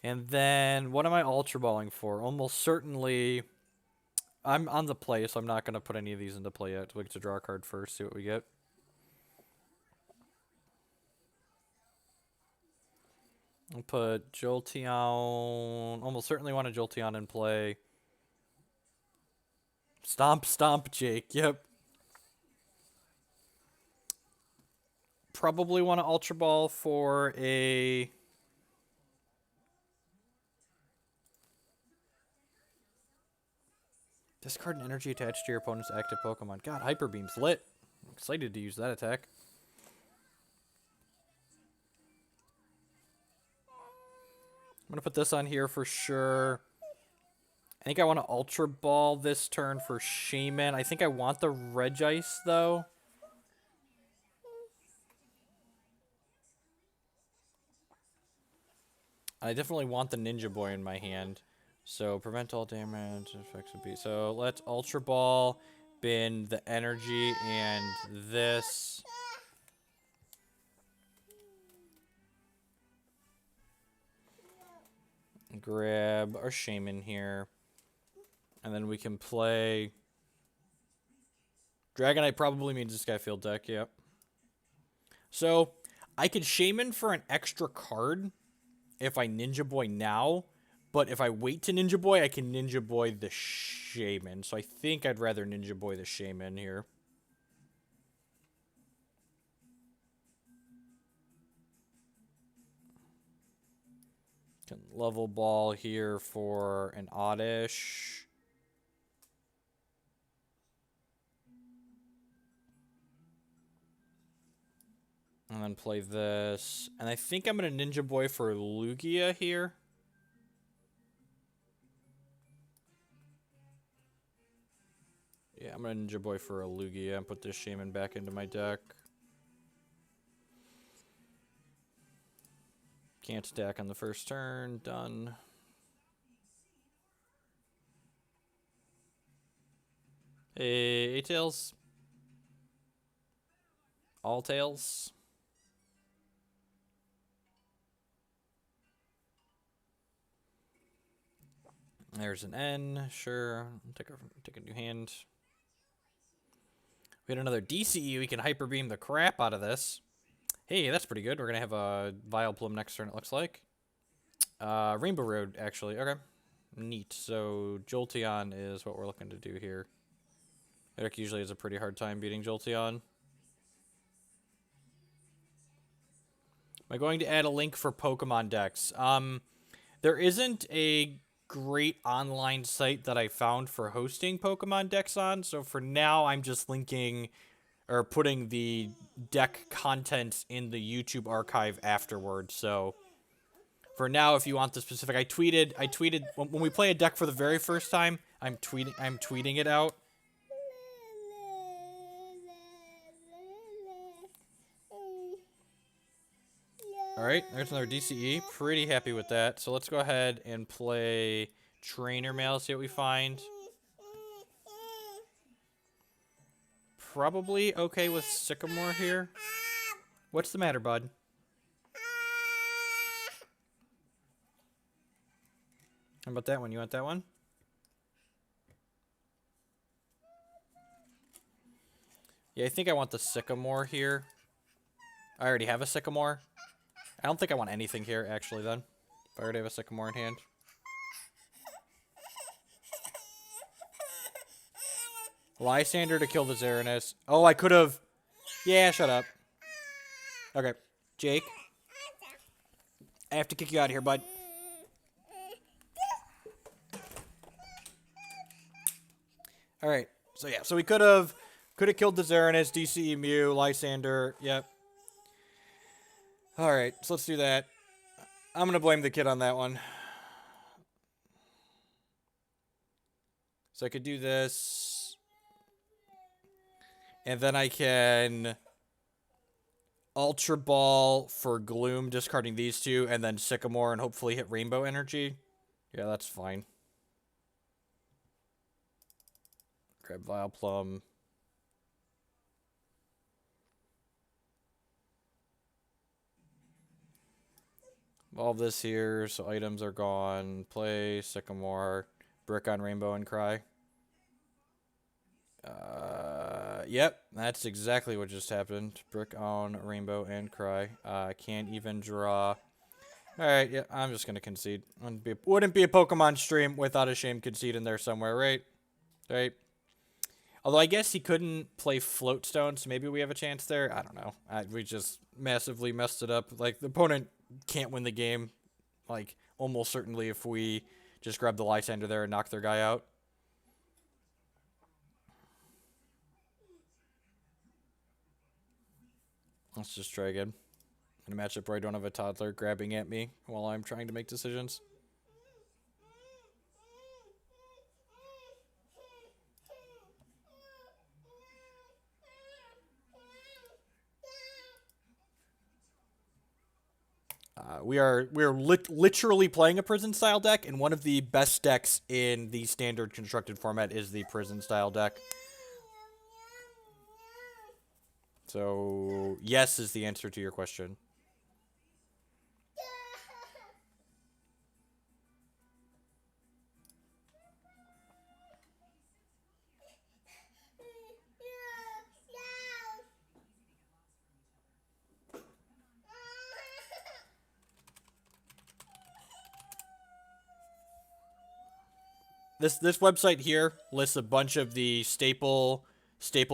And then, what am I Ultra Balling for? Almost certainly, I'm on the play, so I'm not going to put any of these into play yet. We get to draw a card first, see what we get. I'll put Jolteon, almost certainly want a Jolteon in play. Stomp, Jake, yep. Probably want to Ultra Ball for a... Discard an energy attached to your opponent's active Pokemon. God, Hyper Beam's lit. I'm excited to use that attack. I'm going to put this on here for sure. I think I want to Ultra Ball this turn for Shaymin. I think I want the Regice, though. I definitely want the Ninja Boy in my hand. So, prevent all damage effects would be... So, let's Ultra Ball, bin the energy, and this. Grab our Shaymin here. And then we can play... Dragonite probably means this guy field deck, yep. So, I could Shaymin for an extra card if I Ninja Boy now, but if I wait to Ninja Boy, I can Ninja Boy the Shaymin. So I think I'd rather Ninja Boy the Shaymin here. Can Level Ball here for an Oddish. And then play this. And I think I'm going to Ninja Boy for Lugia here. Yeah, I'm going to Ninja Boy for a Lugia and put this Shaymin back into my deck. Can't stack on the first turn. Done. Hey, tails. All tails. There's an N. Sure. Take a new hand. We had another DCE. We can Hyper Beam the crap out of this. Hey, that's pretty good. We're going to have a Vileplume next turn, it looks like. Rainbow Road, actually. Okay. Neat. So, Jolteon is what we're looking to do here. Eric usually has a pretty hard time beating Jolteon. Am I going to add a link for Pokemon decks? There isn't a great online site that I found for hosting Pokemon decks on, so for now I'm just linking or putting the deck content in the YouTube archive afterwards. So for now, if you want the specific, I tweeted when we play a deck for the very first time, I'm tweeting it out. All right, there's another DCE. Pretty happy with that. So let's go ahead and play Trainer Mail, see what we find. Probably okay with Sycamore here. What's the matter, bud? How about that one? You want that one? Yeah, I think I want the Sycamore here. I already have a Sycamore. I don't think I want anything here, actually, then. If I already have a Sycamore in hand. Lysandre to kill the Xeranis. Oh, I could have... Yeah, shut up. Okay. Jake. I have to kick you out of here, bud. Alright. So, yeah. So, we could have killed the Xeranis, DCE Mew, Lysandre. Yep. Alright. So, let's do that. I'm going to blame the kid on that one. So, I could do this. And then I can Ultra Ball for Gloom, discarding these two, and then Sycamore and hopefully hit Rainbow Energy. Yeah, that's fine. Grab Vileplume. All this here, so items are gone. Play Sycamore. Brick on Rainbow and Cry. Yep, that's exactly what just happened. Brick on Rainbow and Cry. Can't even draw. Alright, yeah, I'm just gonna concede. Wouldn't be a Pokemon stream without a shame concede in there somewhere, right? Right? Although I guess he couldn't play Floatstone, so maybe we have a chance there. I don't know. We just massively messed it up. Like, the opponent can't win the game, like, almost certainly if we just grab the Lysandre there and knock their guy out. Let's just try again. In a matchup where I don't have a Toddler grabbing at me while I'm trying to make decisions. We are literally playing a prison style deck, and one of the best decks in the standard constructed format is the prison style deck. So yes is the answer to your question. This website here lists a bunch of the staple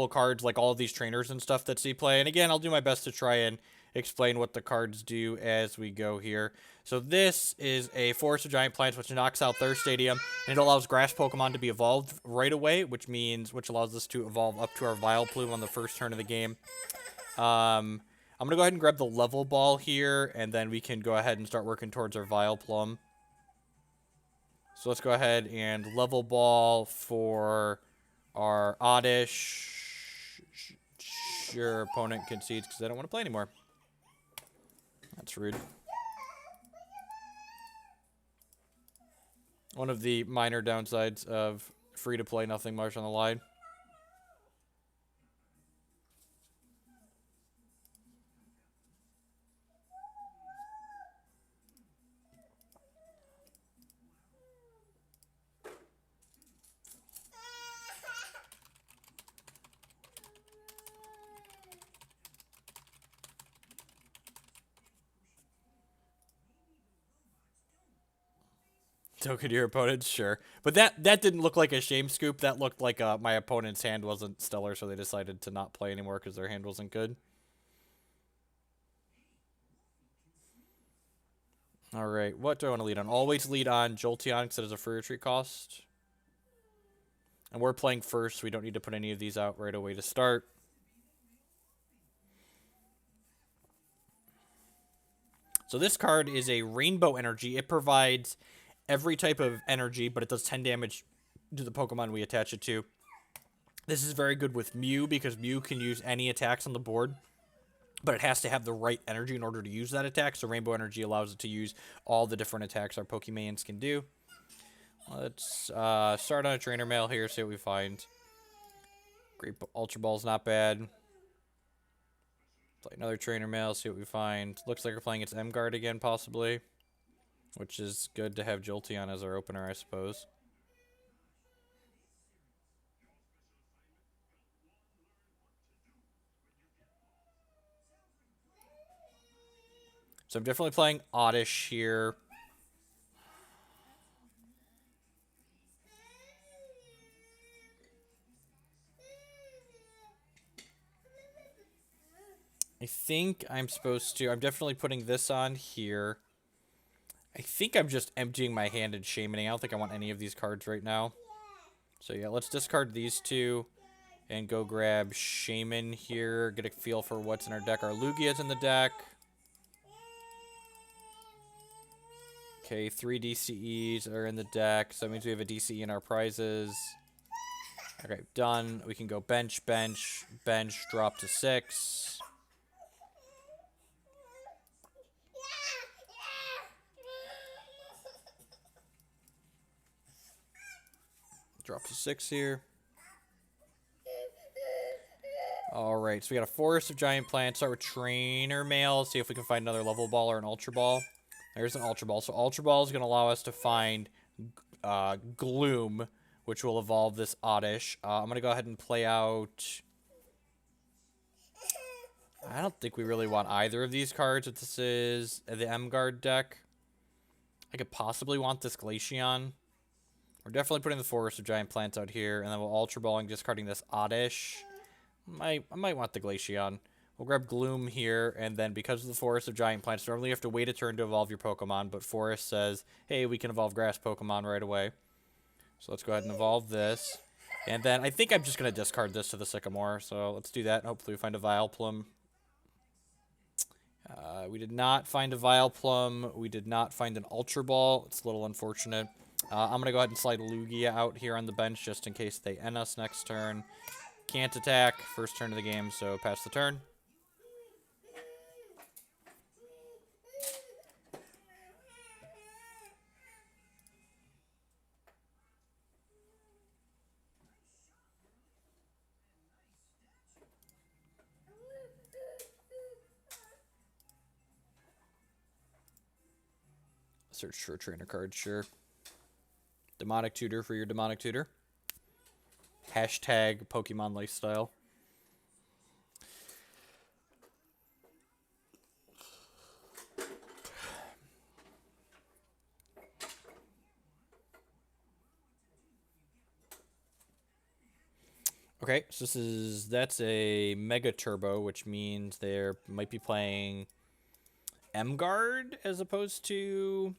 cards, like all of these trainers and stuff that see play. And again, I'll do my best to try and explain what the cards do as we go here. So this is a Forest of Giant Plants, which knocks out their stadium, and it allows grass Pokemon to be evolved right away, which allows us to evolve up to our Vileplume on the first turn of the game. I'm going to go ahead and grab the Level Ball here, and then we can go ahead and start working towards our Vileplume. So let's go ahead and Level Ball for our Oddish. Your opponent concedes because they don't want to play anymore. That's rude. One of the minor downsides of free-to-play nothing much on the line. token your opponent's, sure. But that didn't look like a shame scoop. That looked like my opponent's hand wasn't stellar, so they decided to not play anymore because their hand wasn't good. All right, what do I want to lead on? Always lead on Jolteon because it has a free retreat cost. And we're playing first, so we don't need to put any of these out right away to start. So this card is a Rainbow Energy. It provides every type of energy, but it does 10 damage to the Pokemon we attach it to. This is very good with Mew because Mew can use any attacks on the board, but it has to have the right energy in order to use that attack. So Rainbow Energy allows it to use all the different attacks our Pokemons can do. Let's start on a Trainer Mail here, see what we find. Great Ultra Ball's not bad. Play another Trainer Mail, see what we find. Looks like we're playing its M-Guard again, possibly. Which is good to have Jolteon as our opener, I suppose. So I'm definitely playing Oddish here. I think I'm supposed to... I'm definitely putting this on here. I think I'm just emptying my hand and Shaymin-ing. I don't think I want any of these cards right now. So yeah, let's discard these two and go grab Shaymin here. Get a feel for what's in our deck. Our Lugia's in the deck. Okay, 3 DCEs are in the deck. So that means we have a DCE in our prizes. Okay, done. We can go bench, bench, bench, drop to 6. Drop to 6 here. Alright, so we got a Forest of Giant Plants. Start with Trainer Mail. See if we can find another Level Ball or an Ultra Ball. There's an Ultra Ball. So Ultra Ball is going to allow us to find Gloom, which will evolve this Oddish. I'm going to go ahead and play out... I don't think we really want either of these cards. If this is the M-Guard deck, I could possibly want this Glaceon. We're definitely putting the Forest of Giant Plants out here, and then we'll Ultra Balling, discarding this Oddish. I might want the Glaceon. We'll grab Gloom here, and then because of the Forest of Giant Plants, normally you have to wait a turn to evolve your Pokemon, but Forest says, hey, we can evolve Grass Pokemon right away. So let's go ahead and evolve this. And then I think I'm just going to discard this to the Sycamore, so let's do that, and hopefully we find a Vileplume. We did not find a Vileplume. We did not find an Ultra Ball. It's a little unfortunate. I'm going to go ahead and slide Lugia out here on the bench just in case they end us next turn. Can't attack. First turn of the game, so pass the turn. Search for a trainer card, sure. Demonic Tutor for your Demonic Tutor. Hashtag Pokemon Lifestyle. Okay, so that's a Mega Turbo, which means they might be playing M-Guard as opposed to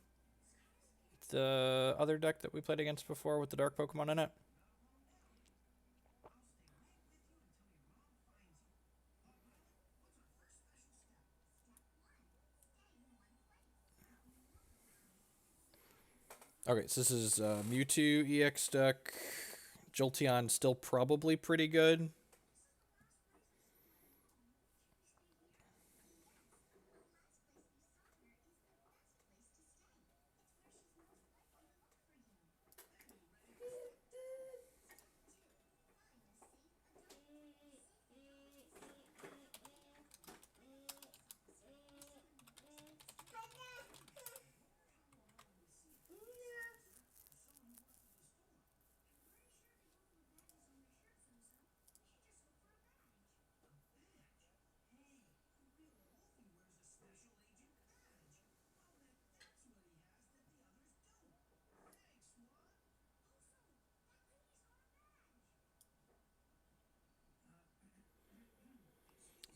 the other deck that we played against before with the Dark Pokemon in it. Okay, so this is Mewtwo EX deck. Jolteon still probably pretty good.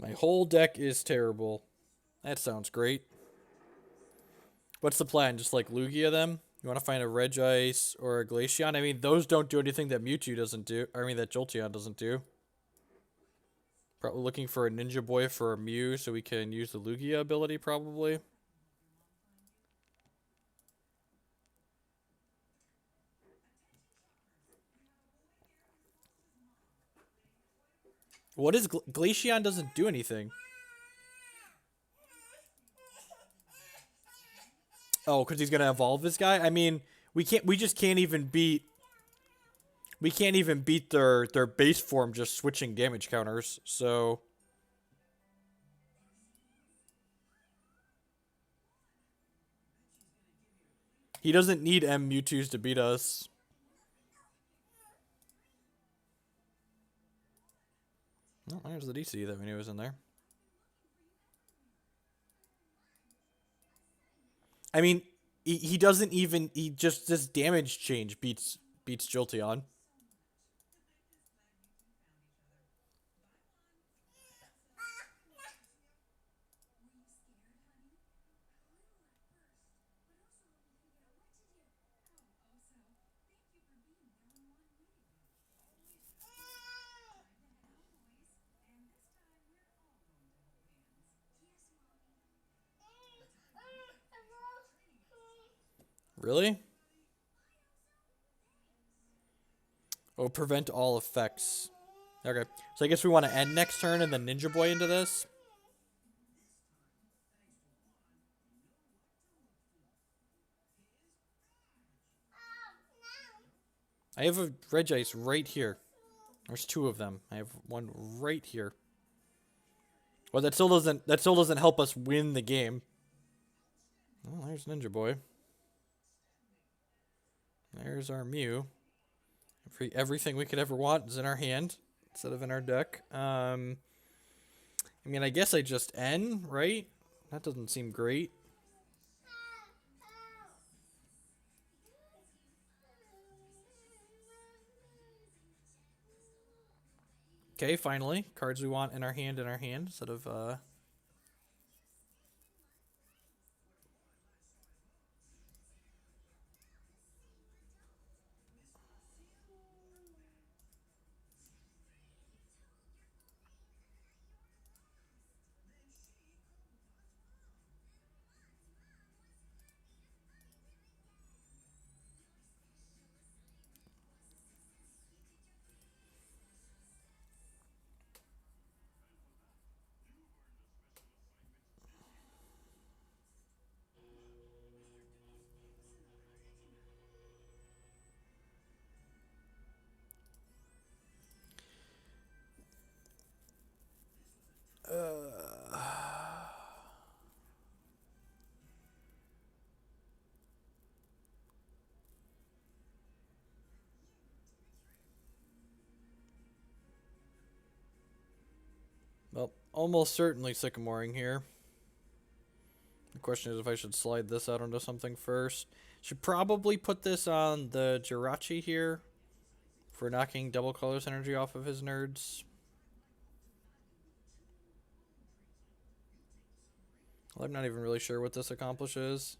My whole deck is terrible. That sounds great. What's the plan? Just like Lugia them? You want to find a Regice or a Glaceon? I mean, those don't do anything that Mewtwo doesn't do. I mean, that Jolteon doesn't do. Probably looking for a Ninja Boy for a Mew so we can use the Lugia ability, probably. What is Glaceon doesn't do anything? Oh, because he's gonna evolve this guy. I mean, we can't. We just can't even beat. We can't even beat their base form just switching damage counters. So he doesn't need M Mewtwo's to beat us. Oh, there's the DC that we knew was in there. I mean, he doesn't even. He just this damage change beats Jolteon. Really? Oh, prevent all effects. Okay, so I guess we want to end next turn and then Ninja Boy into this. I have a Regice right here. There's two of them. I have one right here. Well, that still doesn't help us win the game. Oh, there's Ninja Boy. There's our Mew. Everything we could ever want is in our hand instead of in our deck. I mean, I guess I just N, right? That doesn't seem great. Okay, finally. Cards we want in our hand instead of, well, almost certainly Sycamoring here. The question is if I should slide this out onto something first. Should probably put this on the Jirachi here for knocking double Colorless energy off of his nerds. Well, I'm not even really sure what this accomplishes.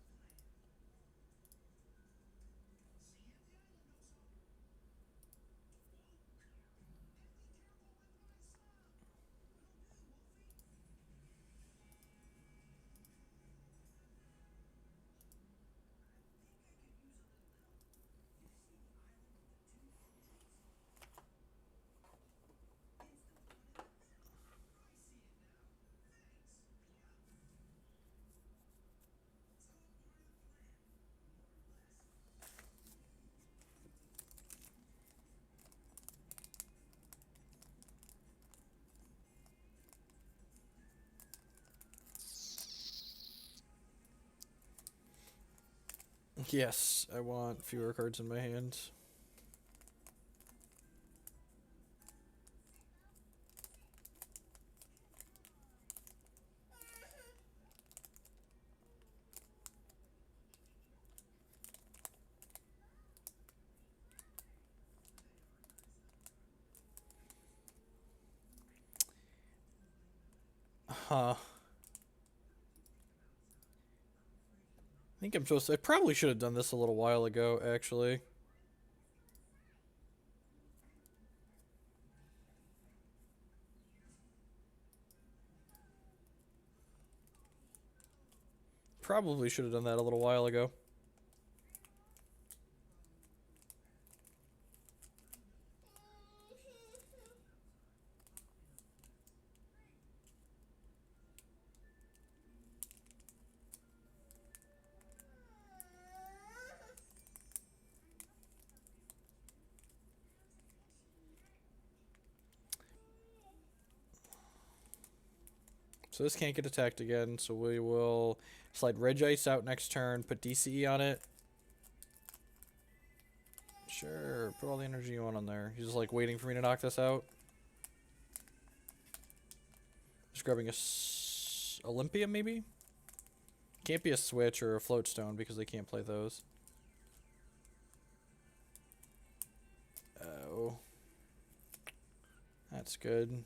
Yes, I want fewer cards in my hand. Huh. I think I'm supposed to... I probably should have done this a little while ago, actually. Probably should have done that a little while ago. So this can't get attacked again, so we will slide Regice out next turn, put DCE on it. Sure, put all the energy you want on there. He's just like waiting for me to knock this out. Just grabbing a Olympia, maybe? Can't be a switch or a float stone because they can't play those. Oh. That's good.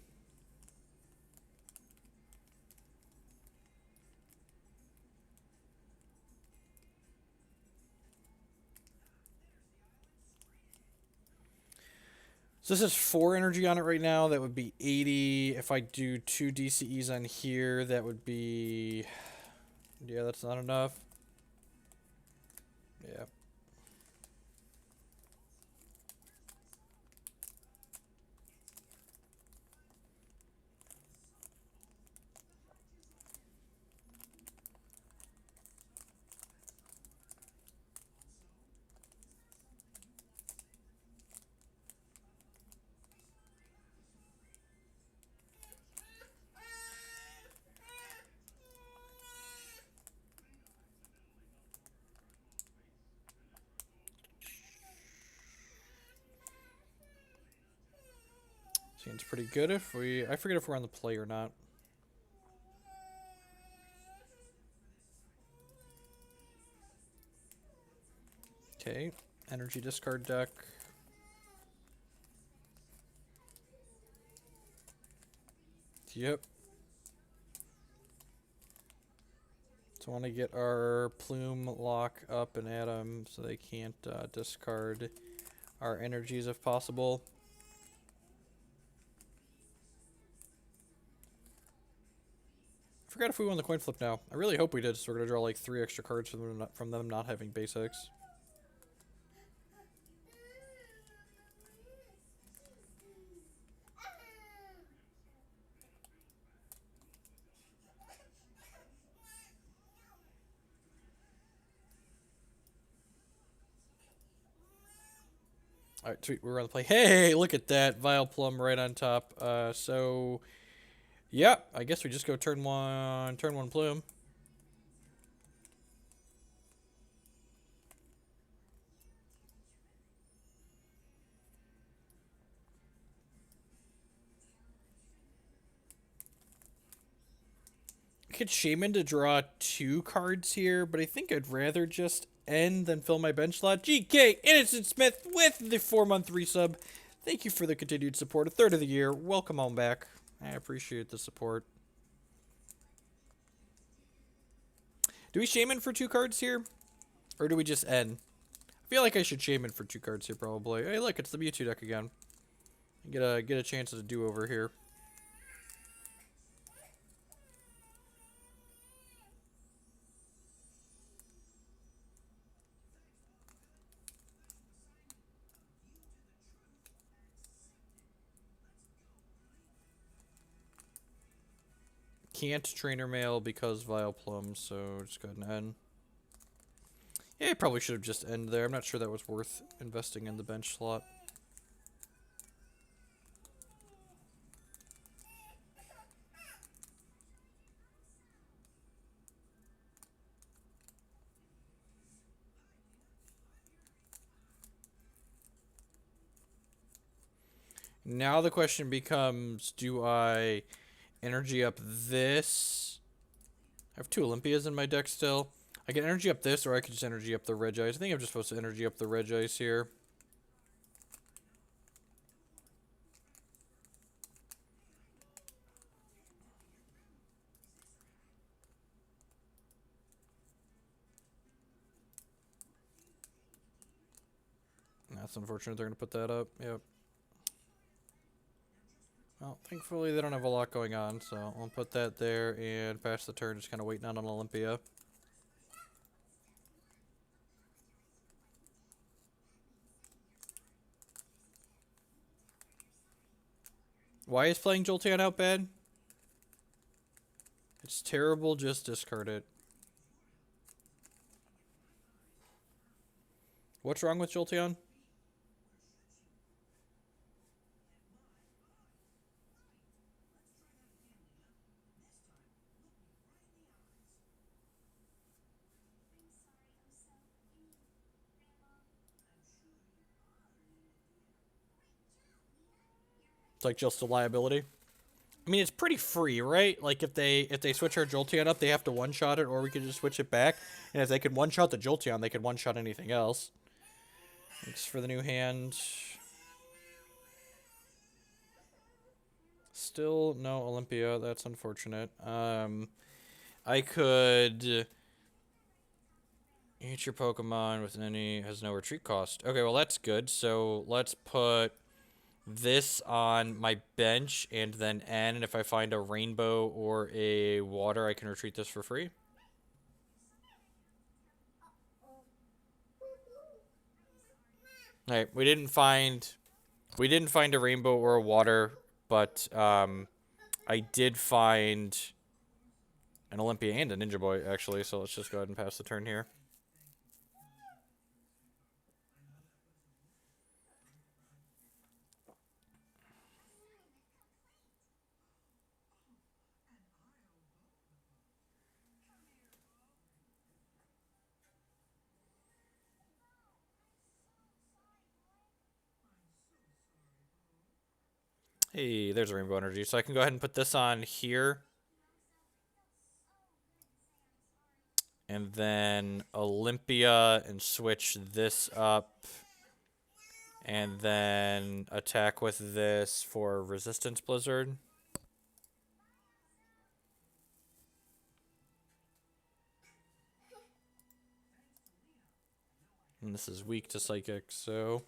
So this is 4 energy on it right now. That would be 80. If I do 2 DCEs on here, that would be... Yeah, that's not enough. Yeah. Seems pretty good if we... I forget if we're on the play or not. Okay, energy discard deck. Yep. So I want to get our Plume lock up and at them so they can't discard our energies if possible. I forgot if we won the coin flip now. I really hope we did, so we're going to draw like 3 extra cards from them not having basics. Alright, sweet. We're on the play. Hey, look at that. Vileplume right on top. So, yeah, I guess we just go turn one Plume. I could Shaymin to draw 2 cards here, but I think I'd rather just end than fill my bench slot. GK Innocent Smith with the 4-month resub. Thank you for the continued support. A third of the year. Welcome on back. I appreciate the support. Do we Shaymin for 2 cards here? Or do we just end? I feel like I should Shaymin for 2 cards here probably. Hey look, it's the Mewtwo deck again. Get a chance at a do-over here. Can't Trainer Mail because Vileplume, so just go ahead and end. Yeah, I probably should have just ended there. I'm not sure that was worth investing in the bench slot. Now the question becomes, do I energy up this? I have 2 Olympias in my deck still. I can energy up this, or I could just energy up the Regice. I think I'm just supposed to energy up the Regice here. It's unfortunate they're going to put that up. Yep. Well, thankfully they don't have a lot going on, so I'll put that there and pass the turn, just kind of waiting on an Olympia. Why is playing Jolteon out bad? It's terrible, just discard it. What's wrong with Jolteon? It's like just a liability. I mean, it's pretty free, right? Like if they switch our Jolteon up, they have to one-shot it, or we could just switch it back. And if they can one-shot the Jolteon, they can one-shot anything else. Thanks for the new hand. Still no Olympia. That's unfortunate. I could eat your Pokemon with any has no retreat cost. Okay, well that's good. So let's put this on my bench and then N. And if I find a rainbow or a water, I can retreat this for free. All right, we didn't find a rainbow or a water, but I did find an Olympia and a Ninja Boy actually. So let's just go ahead and pass the turn here. Hey, there's a Rainbow Energy. So I can go ahead and put this on here. And then Olympia and switch this up. And then attack with this for Resistance Blizzard. And this is weak to Psychic, so...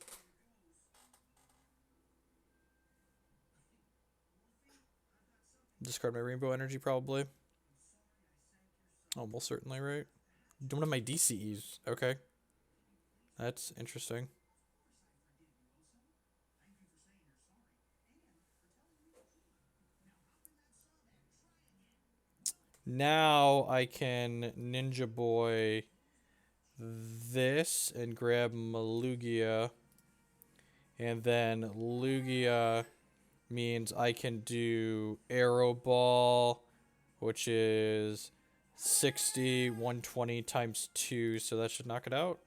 discard my Rainbow Energy, probably. Almost certainly, right? One of my DCEs. Okay. That's interesting. Now I can Ninja Boy this and grab Lugia. And then Lugia means I can do Arrow Ball, which is 60, 120 times 2, so that should knock it out.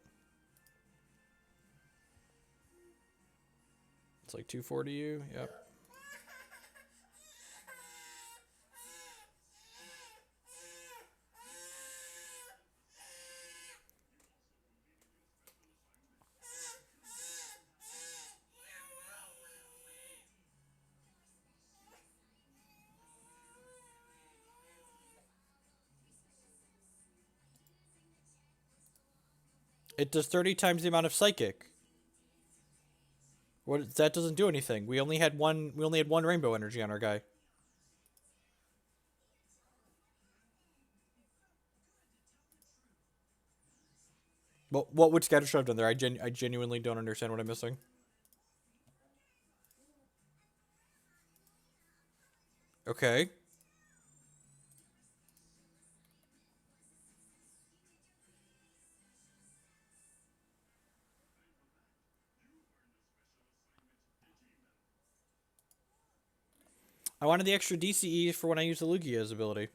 It's like 240 you, yep. It does 30 times the amount of Psychic. What, that doesn't do anything. We only had one Rainbow Energy on our guy. Well, what would Scatter Shove done there? I genuinely don't understand what I'm missing. Okay. I wanted the extra DCE for when I use the Lugia's ability.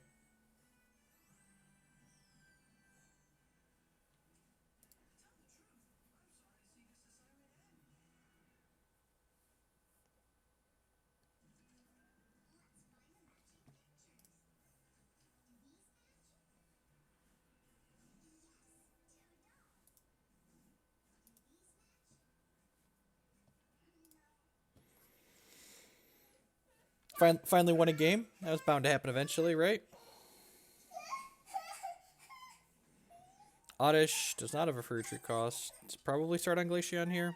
Finally won a game. That was bound to happen eventually, right? Oddish does not have a free retreat cost. Let's probably start on Glaceon here.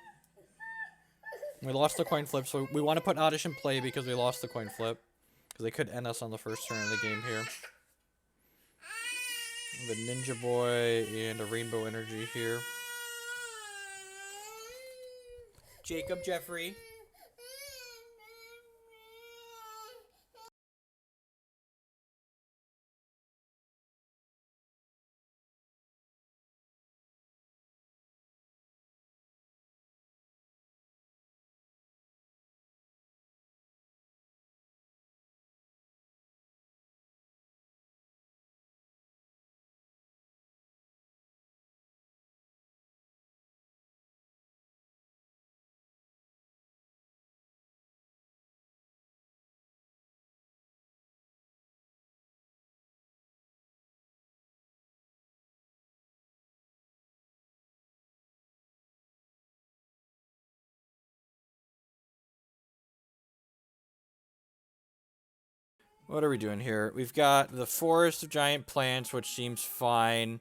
We lost the coin flip, so we want to put Oddish in play because we lost the coin flip. Because they could end us on the first turn of the game here. The Ninja Boy and a Rainbow Energy here. Jacob Jeffrey. What are we doing here? We've got the Forest of Giant Plants, which seems fine.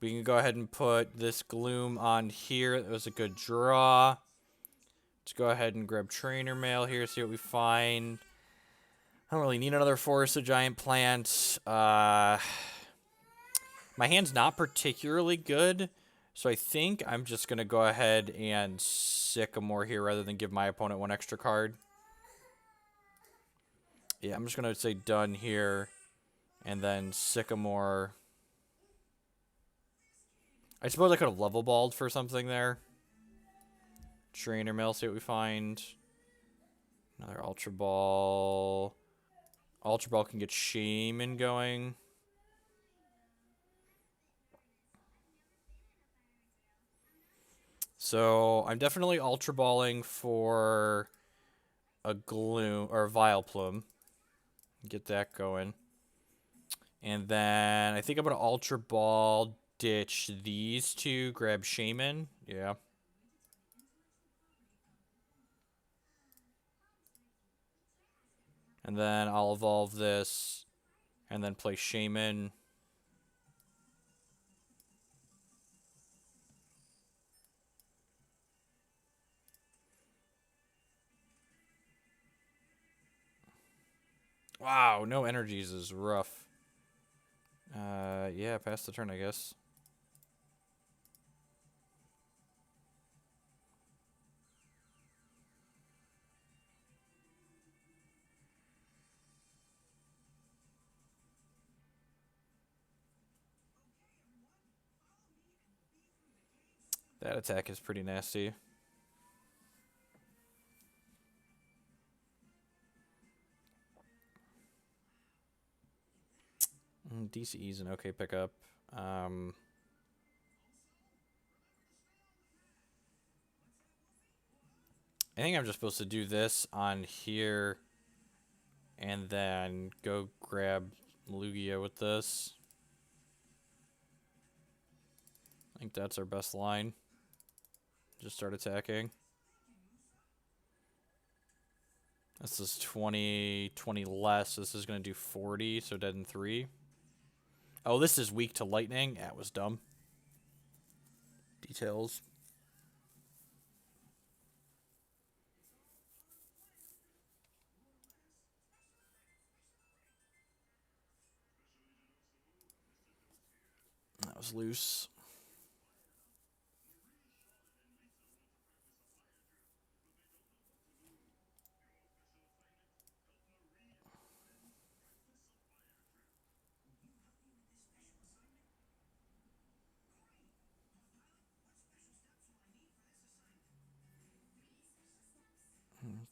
We can go ahead and put this Gloom on here. That was a good draw. Let's go ahead and grab Trainer Mail here, see what we find. I don't really need another Forest of Giant Plants. My hand's not particularly good, so I think I'm just going to go ahead and Sycamore here rather than give my opponent one extra card. Yeah, I'm just going to say done here, and then Sycamore. I suppose I could have level balled for something there. Trainer Mail, see what we find. Another Ultra Ball. Ultra Ball can get Shaymin going. So I'm definitely Ultra Balling for a Gloom or a Vileplume. Get that going. And then I think I'm going to Ultra Ball, ditch these two, grab Shaymin. Yeah. And then I'll evolve this and then play Shaymin. Wow, no energies is rough. Yeah, pass the turn, I guess. That attack is pretty nasty. DCE is an okay pickup. I think I'm just supposed to do this on here and then go grab Lugia with this. I think that's our best line. Just start attacking. This is 20 less. This is going to do 40, so dead in 3. Oh, this is weak to lightning. That was dumb. Details. That was loose.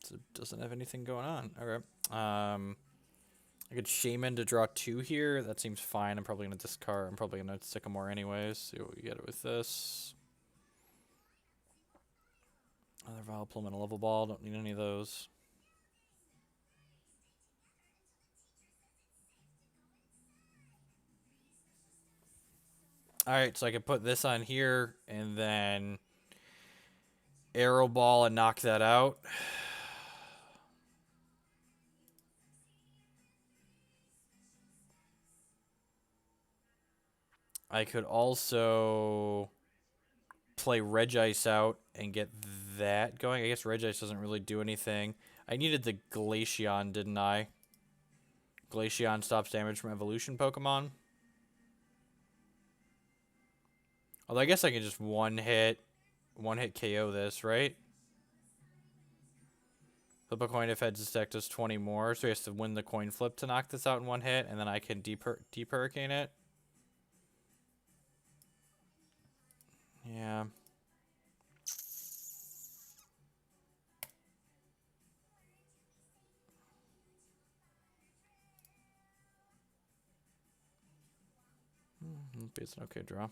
It doesn't have anything going on. All right. I could Shaymin to draw 2 here. That seems fine. I'm probably going to discard. I'm probably going to Sycamore anyways. See what we get with this. Another Vileplume and a Level Ball. Don't need any of those. Alright, so I can put this on here and then Arrow Ball and knock that out. I could also play Regice out and get that going. I guess Regice doesn't really do anything. I needed the Glaceon, didn't I? Glaceon stops damage from evolution Pokemon. Although I guess I can just one-hit KO this, right? Flip a coin if heads his deck does 20 more, so he has to win the coin flip to knock this out in one hit, and then I can deep hurricane it. Yeah. It's an okay draw.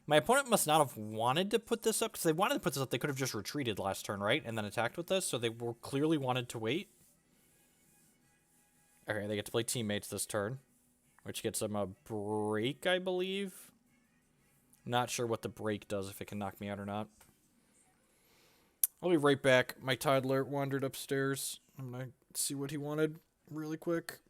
My opponent must not have wanted to put this up, because they wanted to put this up. They could have just retreated last turn, right? And then attacked with this, so they were clearly wanted to wait. Okay, they get to play teammates this turn, which gets them a break, I believe. Not sure what the break does, if it can knock me out or not. I'll be right back. My toddler wandered upstairs. I'm going to see what he wanted really quick.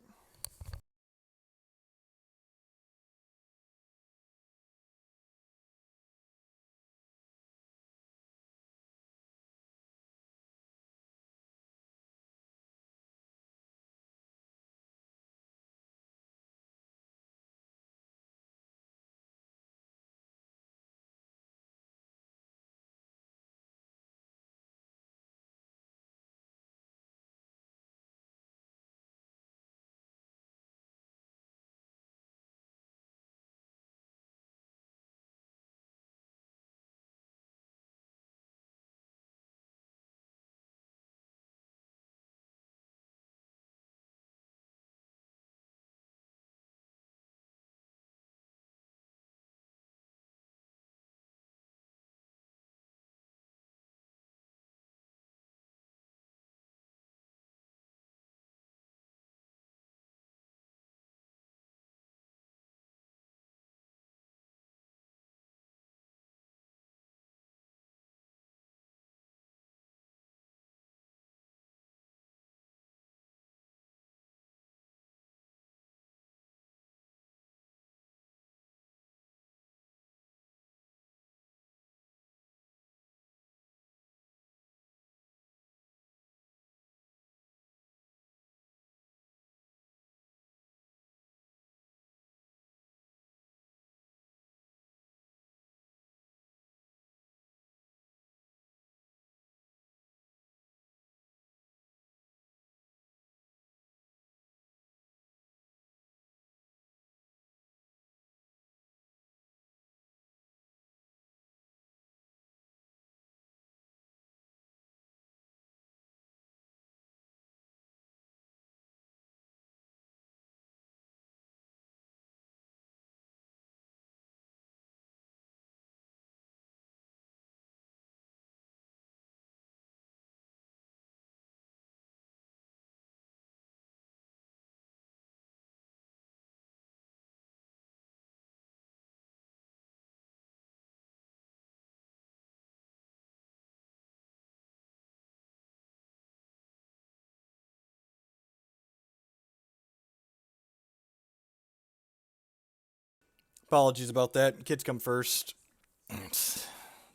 Apologies about that. Kids come first.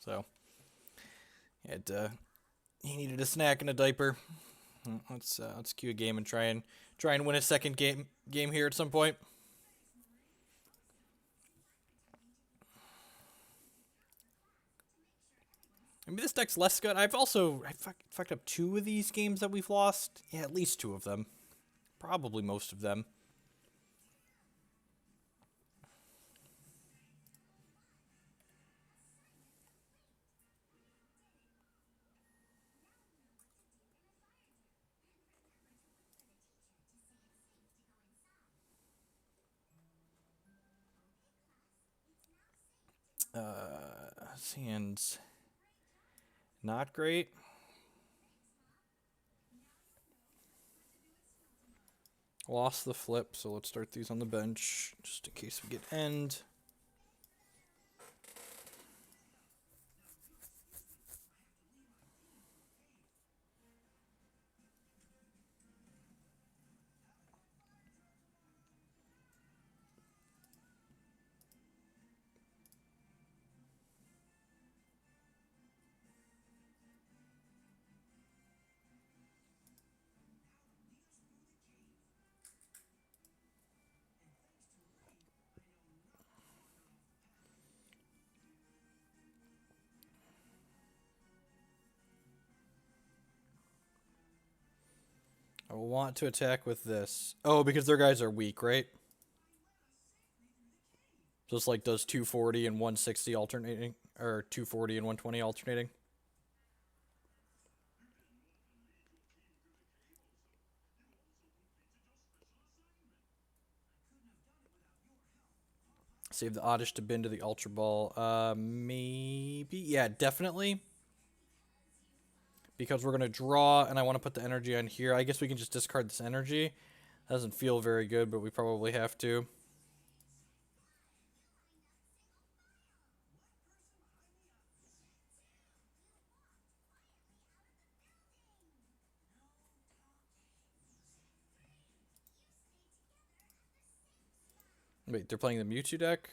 So, he needed a snack and a diaper. Let's cue a game and try and win a second game here at some point. Maybe this deck's less good. I fucked up 2 of these games that we've lost. Yeah, at least 2 of them. Probably most of them. Hand's not great. Lost the flip, so let's start these on the bench, just in case we get end. I will want to attack with this. Oh, because their guys are weak, right? So it's like does 240 and 160 alternating, or 240 and 120 alternating. Save the Oddish to bin to the Ultra Ball. Maybe. Yeah, definitely. Because we're going to draw, and I want to put the energy on here. I guess we can just discard this energy. Doesn't feel very good, but we probably have to. Wait, they're playing the Mewtwo deck?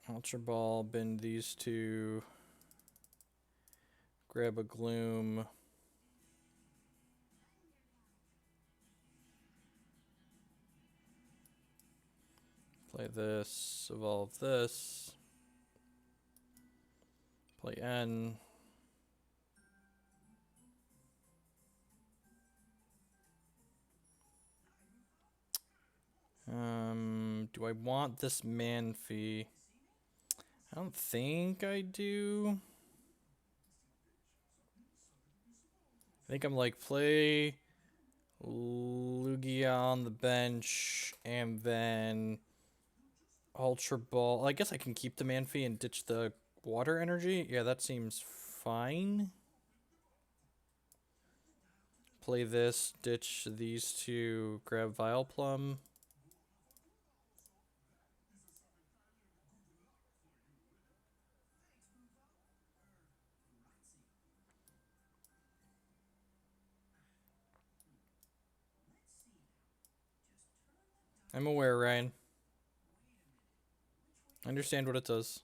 Ultra Ball, bin these two. Grab a Gloom. Play this, evolve this. Play N. Do I want this Manaphy? I don't think I do. I think I'm like play Lugia on the bench and then Ultra Ball. I guess I can keep the Manaphy and ditch the Water Energy. Yeah, that seems fine. Play this, ditch these two, grab Vileplume. I'm aware, Ryan. I understand what it does.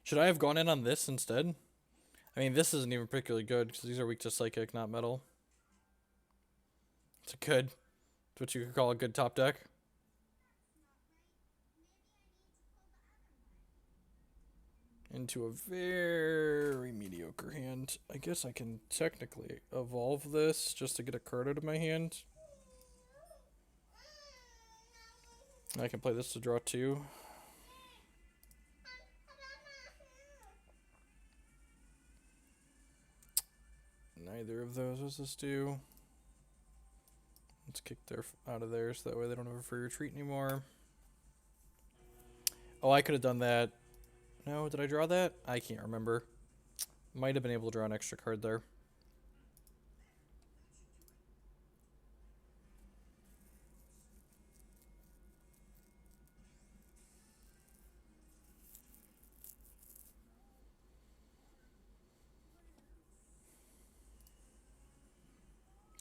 Should I have gone in on this instead? I mean, this isn't even particularly good because these are weak to Psychic, not Metal. It's a good, it's what you could call a good top deck. Into a very mediocre hand. I guess I can technically evolve this just to get a card out of my hand. I can play this to draw 2. Neither of those does this do. Let's kick their out of there so that way they don't have a free retreat anymore. Oh, I could have done that. No, did I draw that? I can't remember. Might have been able to draw an extra card there.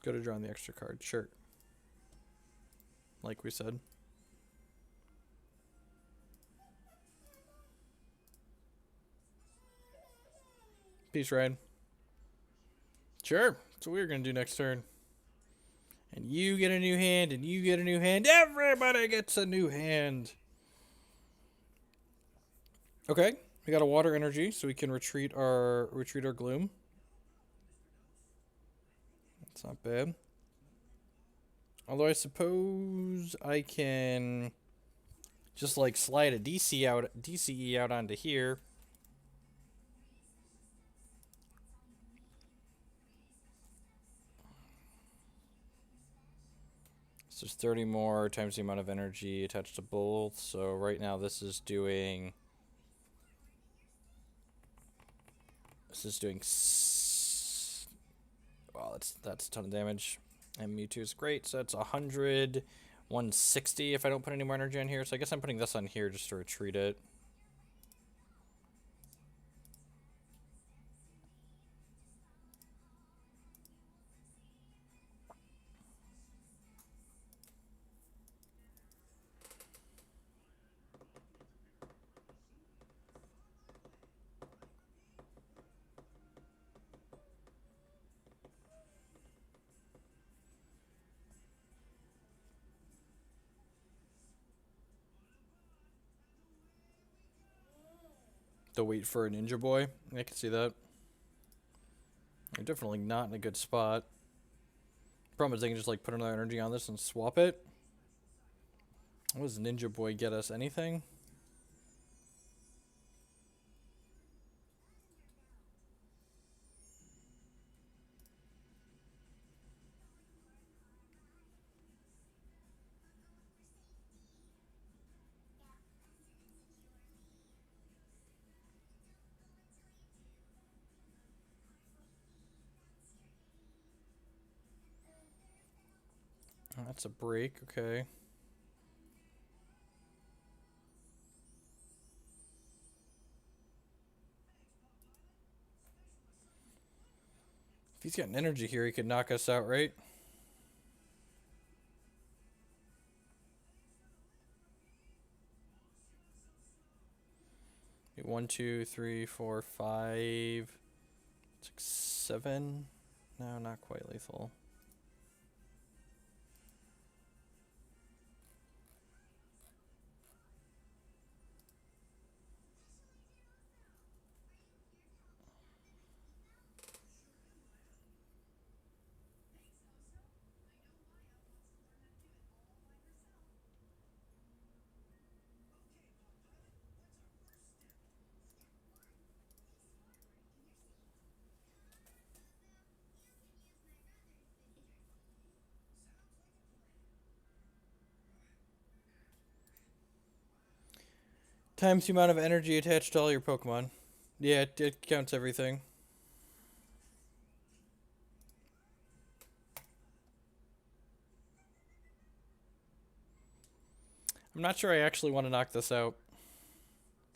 Could have drawn the extra card, sure. Like we said. Peace, Ryan. Sure. That's what we're going to do next turn. And you get a new hand, and you get a new hand. Everybody gets a new hand. Okay. We got a Water Energy, so we can retreat our Gloom. That's not bad. Although I suppose I can just like slide a DCE out onto here. So there's 30 more times the amount of energy attached to both. So right now this is doing... Wow, that's a ton of damage. And Mewtwo is great, so it's 100, 160 if I don't put any more energy on here. So I guess I'm putting this on here just to retreat it. To wait for a Ninja Boy. I can see that. You're definitely not in a good spot. Problem is they can just like put another energy on this and swap it. What does Ninja Boy get us? Anything? Oh, that's a break, okay. If he's got an energy here, he could knock us out, right? One, two, three, four, 5, 6, 7. No, not quite lethal. Times the amount of energy attached to all your Pokemon. Yeah, it counts everything. I'm not sure I actually want to knock this out.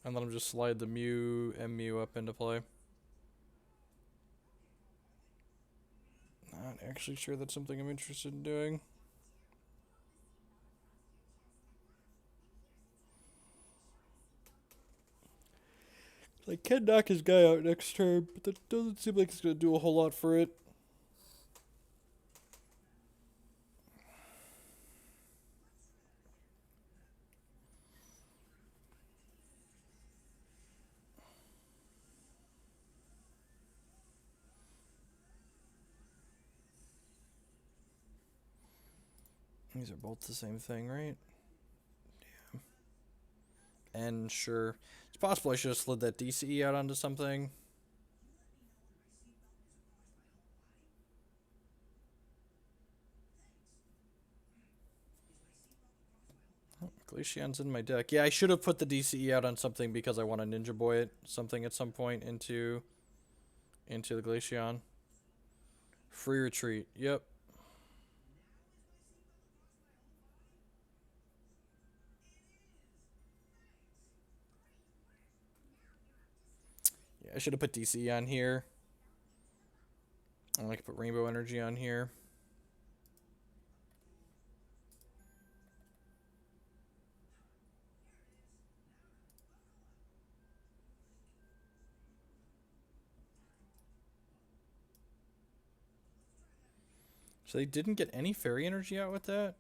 And let him just slide the Mew and Mew up into play. Not actually sure that's something I'm interested in doing. I can knock his guy out next turn, but that doesn't seem like it's going to do a whole lot for it. These are both the same thing, right? Yeah. And sure, it's possible I should have slid that DCE out onto something. Oh, Glaceon's in my deck. Yeah, I should have put the DCE out on something because I want to Ninja Boy it something at some point into the Glaceon. Free retreat. Yep. Yeah, I should have put DC on here. I like to put Rainbow Energy on here. So they didn't get any Fairy Energy out with that?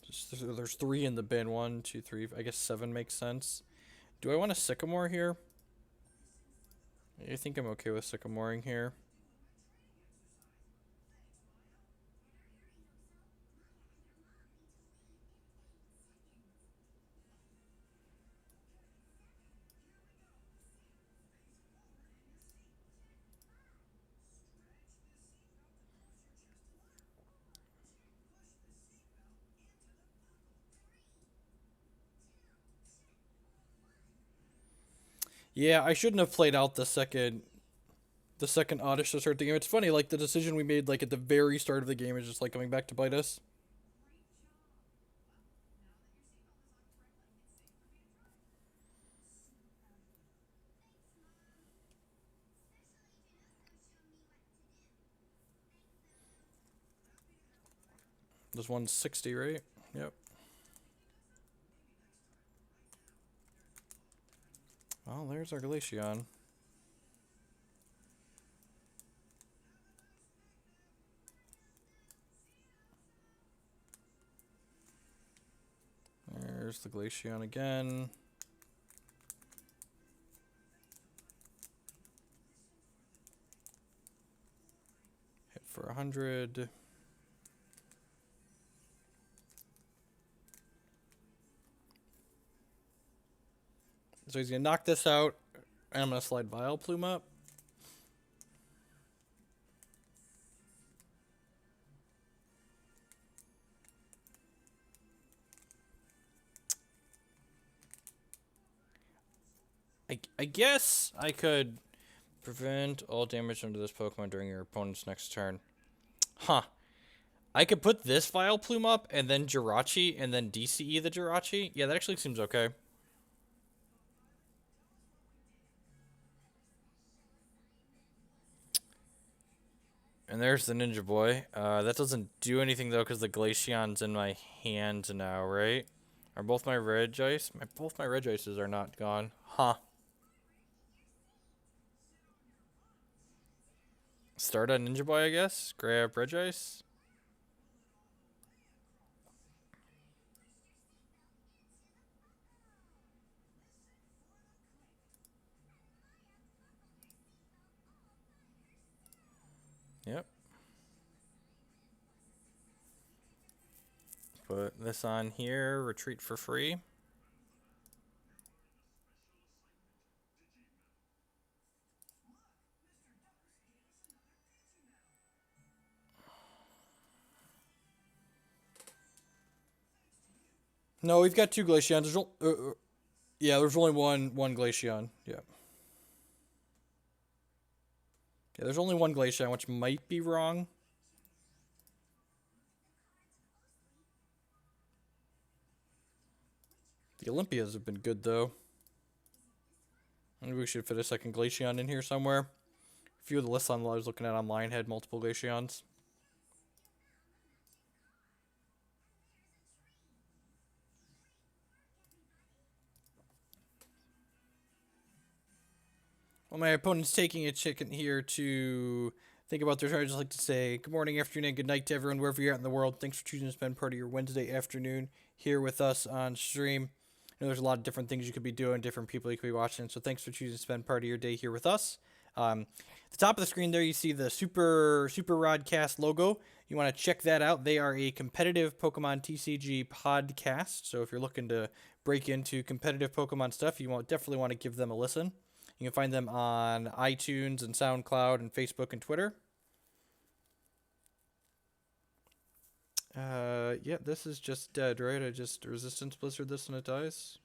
Just, there's 3 in the bin. 1, 2, 3. I guess 7 makes sense. Do I want a Sycamore here? I think I'm okay with Sycamoring here. Yeah, I shouldn't have played out the second Oddish to start the game. It's funny, like the decision we made like at the very start of the game is just like coming back to bite us. There's 160, right? Yep. Well, there's our Glaceon. There's the Glaceon again. Hit for 100. So he's going to knock this out, and I'm going to slide Vileplume up. I guess I could prevent all damage under this Pokemon during your opponent's next turn. Huh. I could put this Vileplume up, and then Jirachi, and then DCE the Jirachi. Yeah, that actually seems okay. And there's the Ninja Boy. That doesn't do anything, though, because the Glaceon's in my hand now, right? Are both my Regice? Both my Regices are not gone. Huh. Start on Ninja Boy, I guess. Grab Regice. Yep. Put this on here. Retreat for free. No, we've got two Glaceons. Yeah, there's only one Glaceon. Yeah. Yeah, there's only one Glaceon, which might be wrong. The Olympias have been good, though. Maybe we should fit a second Glaceon in here somewhere. A few of the lists I was looking at online had multiple Glaceons. Well, my opponent's taking a chicken here to think about their turn. I'd just like to say good morning, afternoon, good night to everyone, wherever you're at in the world. Thanks for choosing to spend part of your Wednesday afternoon here with us on stream. I know there's a lot of different things you could be doing, different people you could be watching, so thanks for choosing to spend part of your day here with us. At the top of the screen there, you see the Super Rodcast logo. You want to check that out. They are a competitive Pokemon TCG podcast, so if you're looking to break into competitive Pokemon stuff, you definitely want to give them a listen. You can find them on iTunes and SoundCloud and Facebook and Twitter. Yeah, this is just dead, right? I just Resistance Blizzard this and it dies.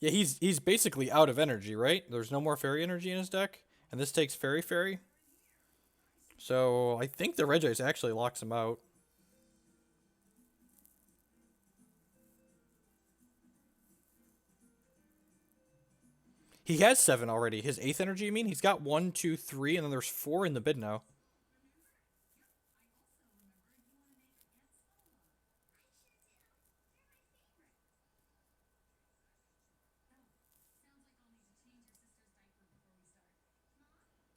Yeah, he's basically out of energy, right? There's no more fairy energy in his deck, and this takes fairy. So I think the Regice actually locks him out. He has 7 already. His 8th energy, you mean? He's got 1, 2, 3, and then there's 4 in the bid now.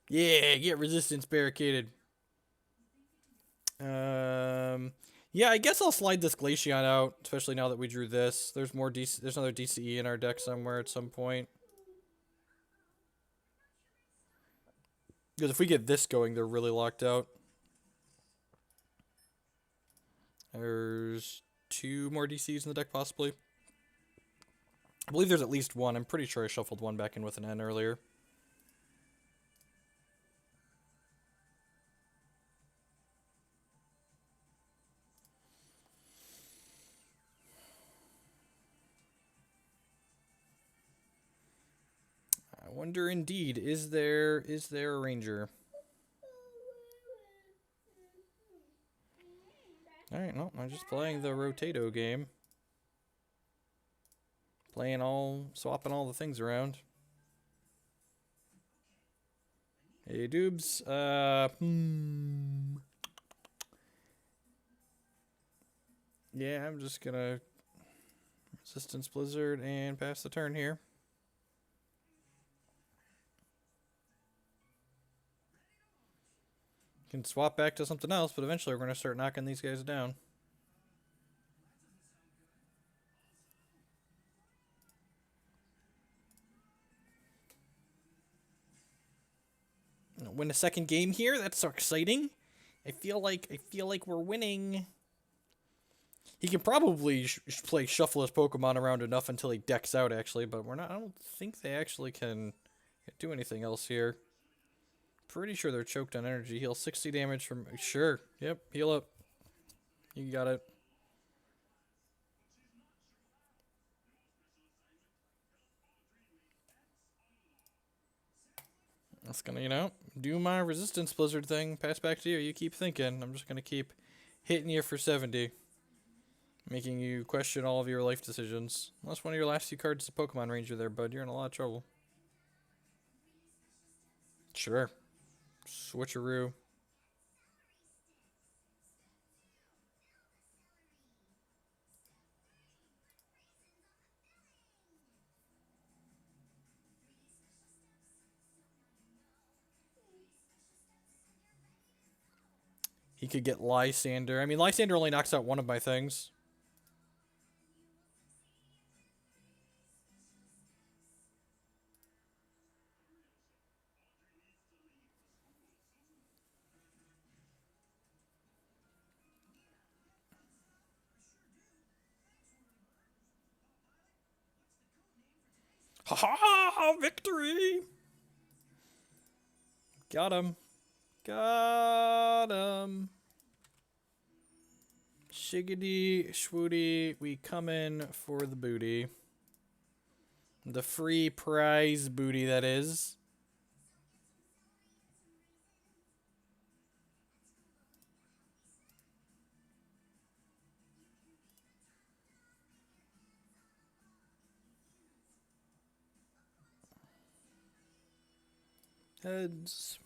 Yeah, get resistance barricaded. Um, Yeah, I guess I'll slide this Glaceon out, especially now that we drew this. There's another DCE in our deck somewhere at some point. Because if we get this going, they're really locked out. There's 2 more DCs in the deck, possibly. I believe there's at least one. I'm pretty sure I shuffled one back in with an N earlier. I wonder indeed, is there a Ranger? Alright, no, I'm just playing the Rotato game. Swapping all the things around. Hey, Doobs. Yeah, I'm just gonna Resistance Blizzard and pass the turn here. Can swap back to something else, but eventually we're gonna start knocking these guys down. Win a second game here. That's so exciting. I feel like we're winning. He can probably play shuffle his Pokemon around enough until he decks out, actually, but we're not. I don't think they actually can do anything else here. Pretty sure they're choked on energy. Heal 60 damage from. Sure. Yep. Heal up. You got it. That's gonna, you know, do my Resistance Blizzard thing. Pass back to you. You keep thinking. I'm just gonna keep hitting you for 70. Making you question all of your life decisions. Unless one of your last few cards is a Pokemon Ranger there, bud. You're in a lot of trouble. Sure. Switcheroo. He could get Lysandre. I mean, Lysandre only knocks out one of my things. Ha ha! Victory! Got him. Got him. Shiggity, schwoody, we come in for the booty. The free prize booty, that is. Heads.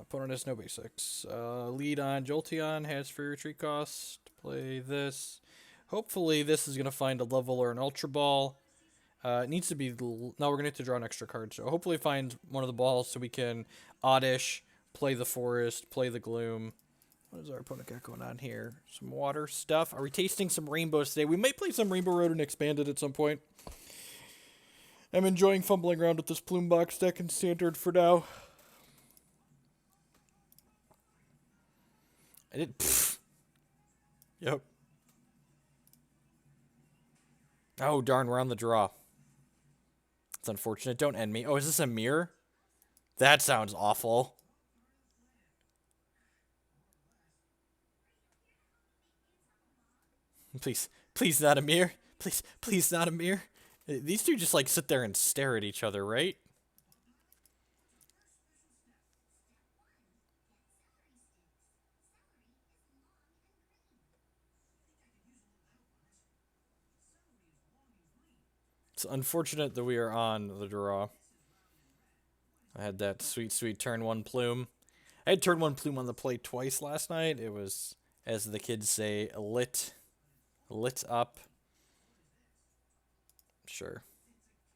Opponent has no basics. Lead on Jolteon, has free retreat cost. Play this. Hopefully this is going to find a level or an Ultra Ball. It needs to be... No, we're going to have to draw an extra card. So hopefully find one of the balls so we can Oddish, play the Forest, play the Gloom. What is our opponent got going on here? Some water stuff. Are we tasting some rainbows today? We might play some Rainbow Road and Expanded at some point. I'm enjoying fumbling around with this Plume box deck in Standard for now. I did. Pfft. Yep. Oh, darn, we're on the draw. It's unfortunate. Don't end me. Oh, is this a mirror? That sounds awful. Please, please not a mirror. Please, please not a mirror. These two just like sit there and stare at each other, right? It's unfortunate that we are on the draw. I had that sweet, sweet turn 1 Plume. I had turn 1 Plume on the plate twice last night. It was, as the kids say, lit up. Sure.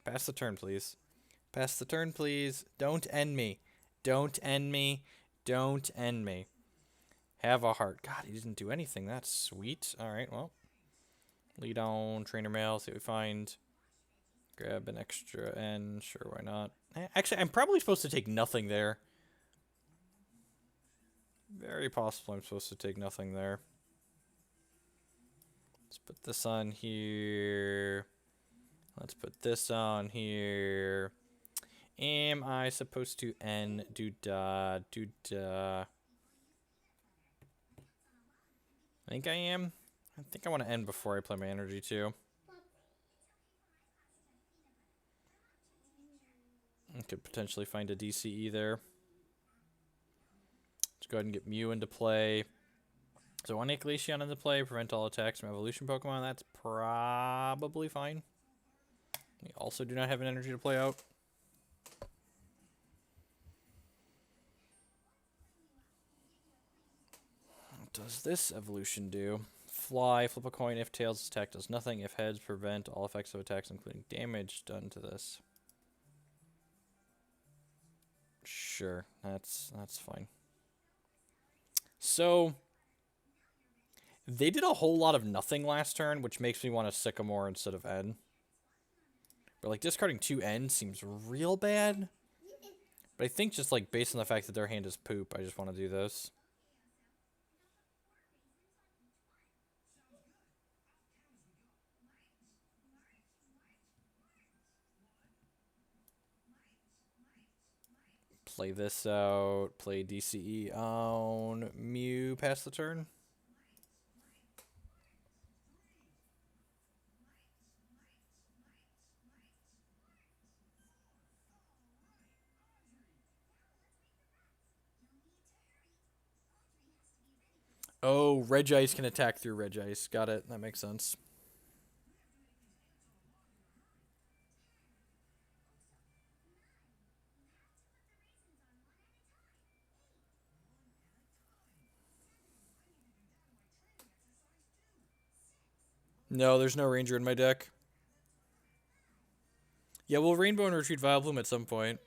Pass the turn, please. Pass the turn, please. Don't end me. Don't end me. Don't end me. Have a heart. God, he didn't do anything. That's sweet. Alright, well. Lead on. Trainer Mail. See what we find. Grab an extra N. Sure, why not? Actually, I'm probably supposed to take nothing there. Very possible I'm supposed to take nothing there. Let's put this on here. Let's put this on here. Am I supposed to N do-da, do-da? I think I am. I think I want to end before I play my energy too. I could potentially find a DCE there. Let's go ahead and get Mew into play. So I want to get Glaceon into play, prevent all attacks from evolution Pokemon. That's probably fine. We also do not have an energy to play out. What does this evolution do? Fly, flip a coin. If tails, attack does nothing. If heads, prevent all effects of attacks, including damage done to this. Sure, that's fine. So they did a whole lot of nothing last turn, which makes me want to Sycamore instead of N. But like discarding 2 N seems real bad. But I think just like based on the fact that their hand is poop, I just want to do this. Play this out. Play DCE on Mew. Pass the turn. Oh, Regice can attack through Regice. Got it. That makes sense. No, there's no Ranger in my deck. Yeah, we'll Rainbow and retreat Vileplume at some point.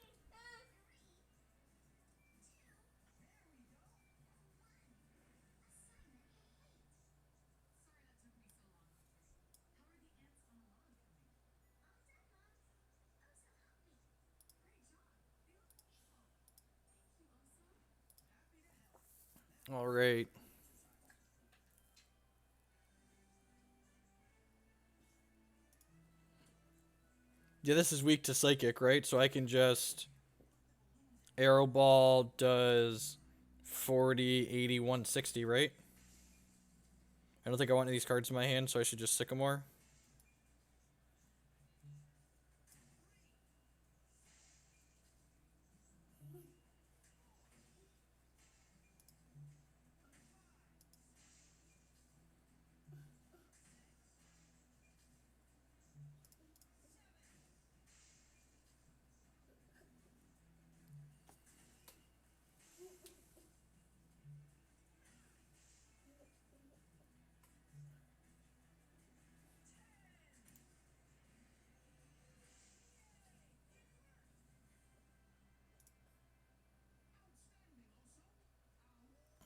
All right. Yeah, this is weak to Psychic, right? So I can just... Arrow Ball does 40, 80, 160, right? I don't think I want any of these cards in my hand, so I should just Sycamore.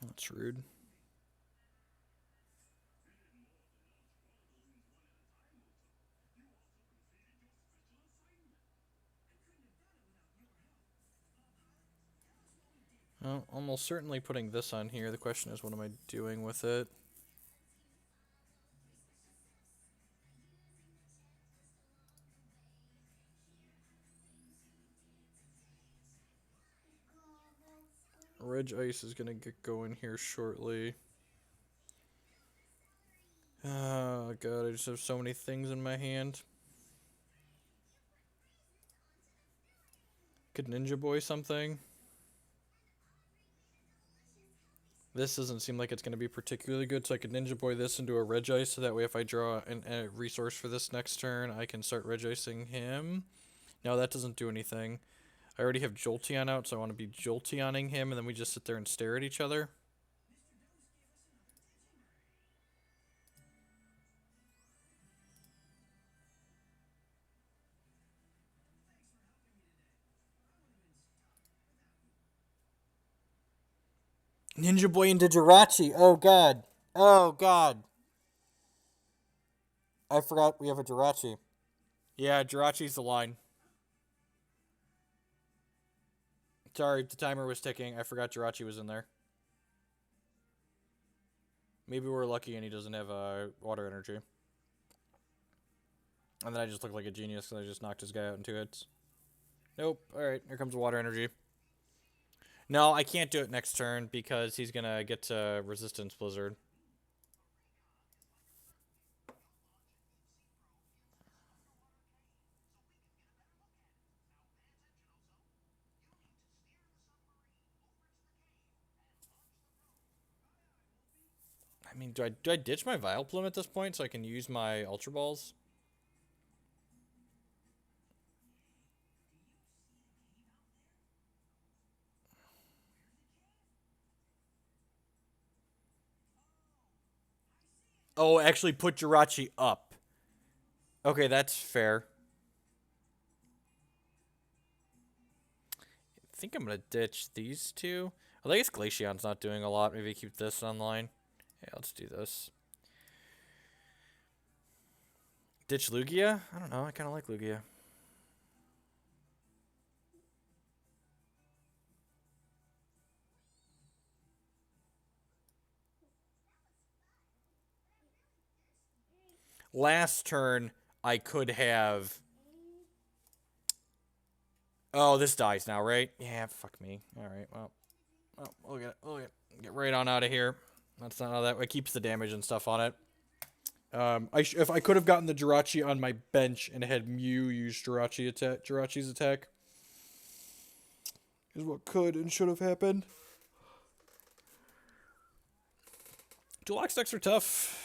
That's rude. Well, almost certainly putting this on here. The question is, what am I doing with it? Regice is going to get going here shortly. Oh, God, I just have so many things in my hand. Could Ninja Boy something? This doesn't seem like it's going to be particularly good, so I could Ninja Boy this into a Regice, so that way if I draw a resource for this next turn, I can start Regicing him. No, that doesn't do anything. I already have Jolteon out, so I want to be Jolteoning him, and then we just sit there and stare at each other. Ninja Boy into Jirachi. Oh, God. Oh, God. I forgot we have a Jirachi. Yeah, Jirachi's the line. Sorry, the timer was ticking. I forgot Jirachi was in there. Maybe we're lucky and he doesn't have water energy. And then I just look like a genius because I just knocked his guy out in 2 hits. Nope. Alright, here comes the water energy. No, I can't do it next turn because he's going to get to Resistance Blizzard. I mean, do I ditch my Vileplume at this point so I can use my Ultra Balls? Oh, actually put Jirachi up. Okay, that's fair. I think I'm going to ditch these two. Well, I guess Glaceon's not doing a lot. Maybe keep this online. Yeah, let's do this. Ditch Lugia? I don't know. I kind of like Lugia. Last turn, I could have... Oh, this dies now, right? Yeah, fuck me. Alright, well, we'll get right on out of here. That's not how that... It keeps the damage and stuff on it. If I could have gotten the Jirachi on my bench and had Mew use Jirachi's attack, is what could and should have happened. Deluxe decks are tough.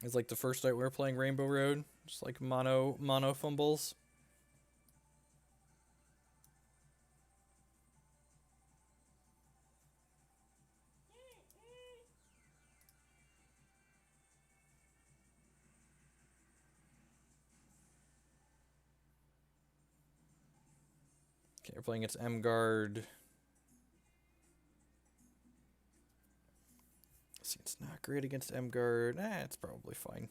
It's like the first night we were playing Rainbow Road, just like mono fumbles. Okay, we're playing against M-Guard. See, it's not great against M-Guard. It's probably fine.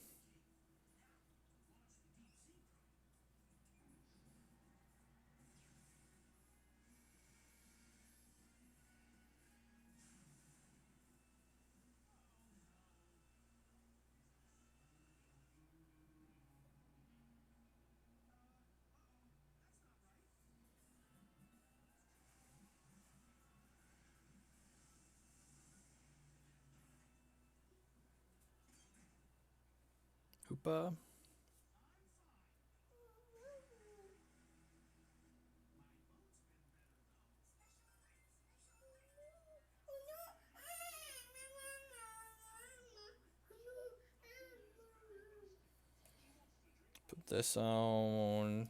Hoopa. Put this on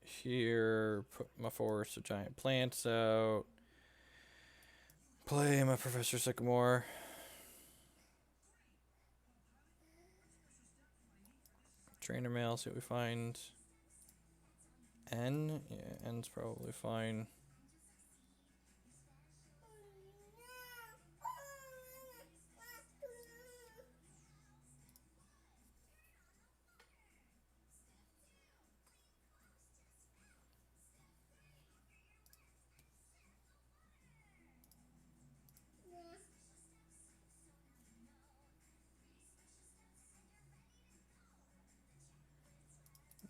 here. Put my Forest of Giant Plants out. Play my Professor Sycamore. Trainer Mail, see what we find. N? Yeah, N's probably fine.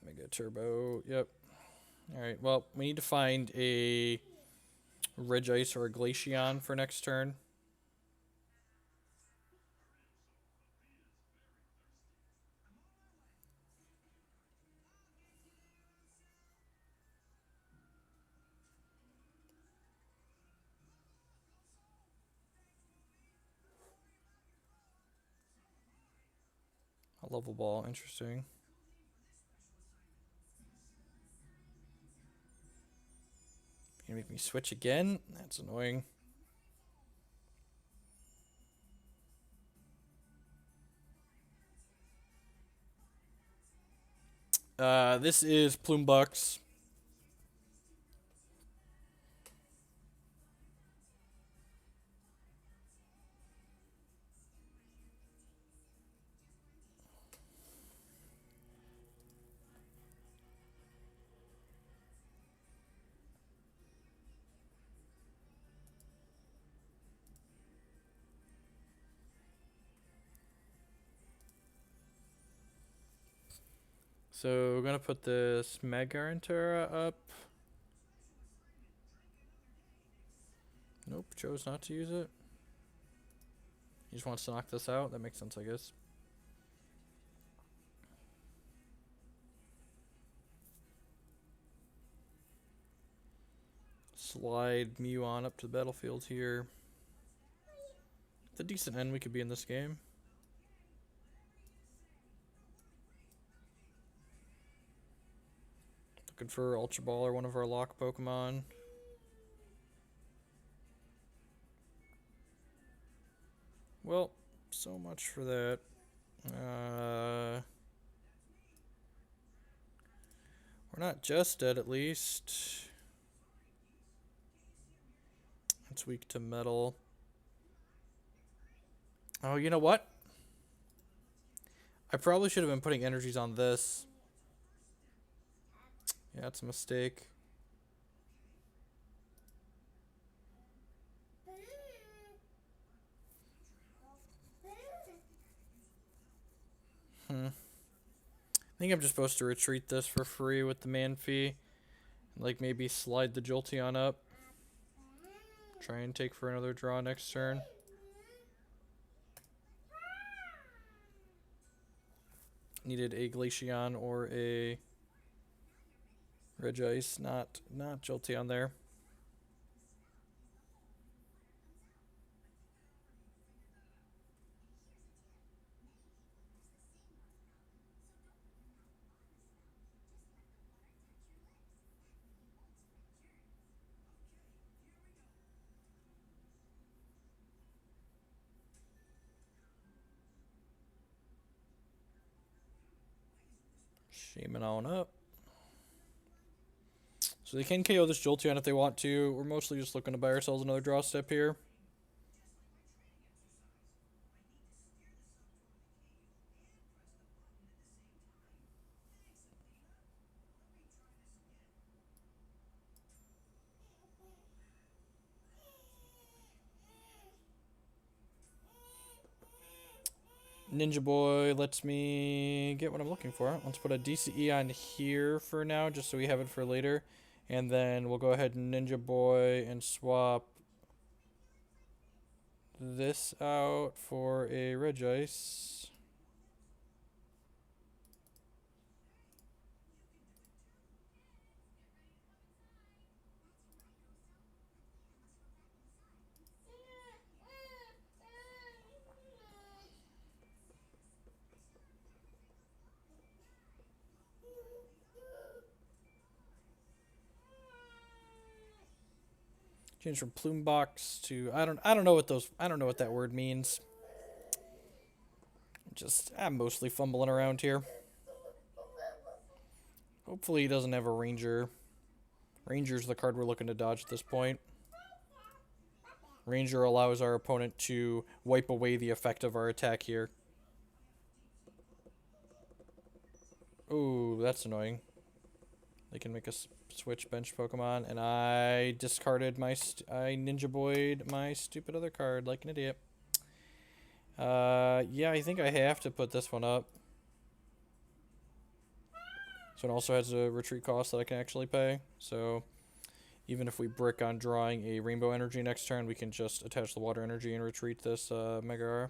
Mega Turbo, yep. Alright, well, we need to find a Regice or a Glaceon for next turn. A Level Ball, interesting. You gonna make me switch again? That's annoying. This is Plume Bucks. So we're gonna put this Magearna up. Nope, chose not to use it. He just wants to knock this out. That makes sense, I guess. Slide Mew on up to the battlefield here. It's a decent end we could be in this game. Looking for Ultra Ball or one of our lock Pokemon. Well, so much for that. We're not just dead, at least. It's weak to metal. Oh, you know what? I probably should have been putting energies on this. Yeah, that's a mistake. I think I'm just supposed to retreat this for free with the Manaphy. Like maybe slide the Jolteon up. Try and take for another draw next turn. Needed a Glaceon or a Regice, not Jolteon there. Shaymin on up. So they can KO this Jolteon if they want to. We're mostly just looking to buy ourselves another draw step here. Ninja Boy lets me get what I'm looking for. Let's put a DCE on here for now, just so we have it for later. And then we'll go ahead and Ninja Boy and swap this out for a Regice. Change from Plume box to I don't know what that word means. I'm mostly fumbling around here. Hopefully he doesn't have a Ranger. Ranger's the card we're looking to dodge at this point. Ranger allows our opponent to wipe away the effect of our attack here. Ooh, that's annoying. They can make us switch bench Pokemon, and I discarded I Ninja Boy'd my stupid other card like an idiot. Yeah, I think I have to put this one up. So it also has a retreat cost that I can actually pay. So even if we brick on drawing a Rainbow Energy next turn, we can just attach the Water Energy and retreat this Magearna.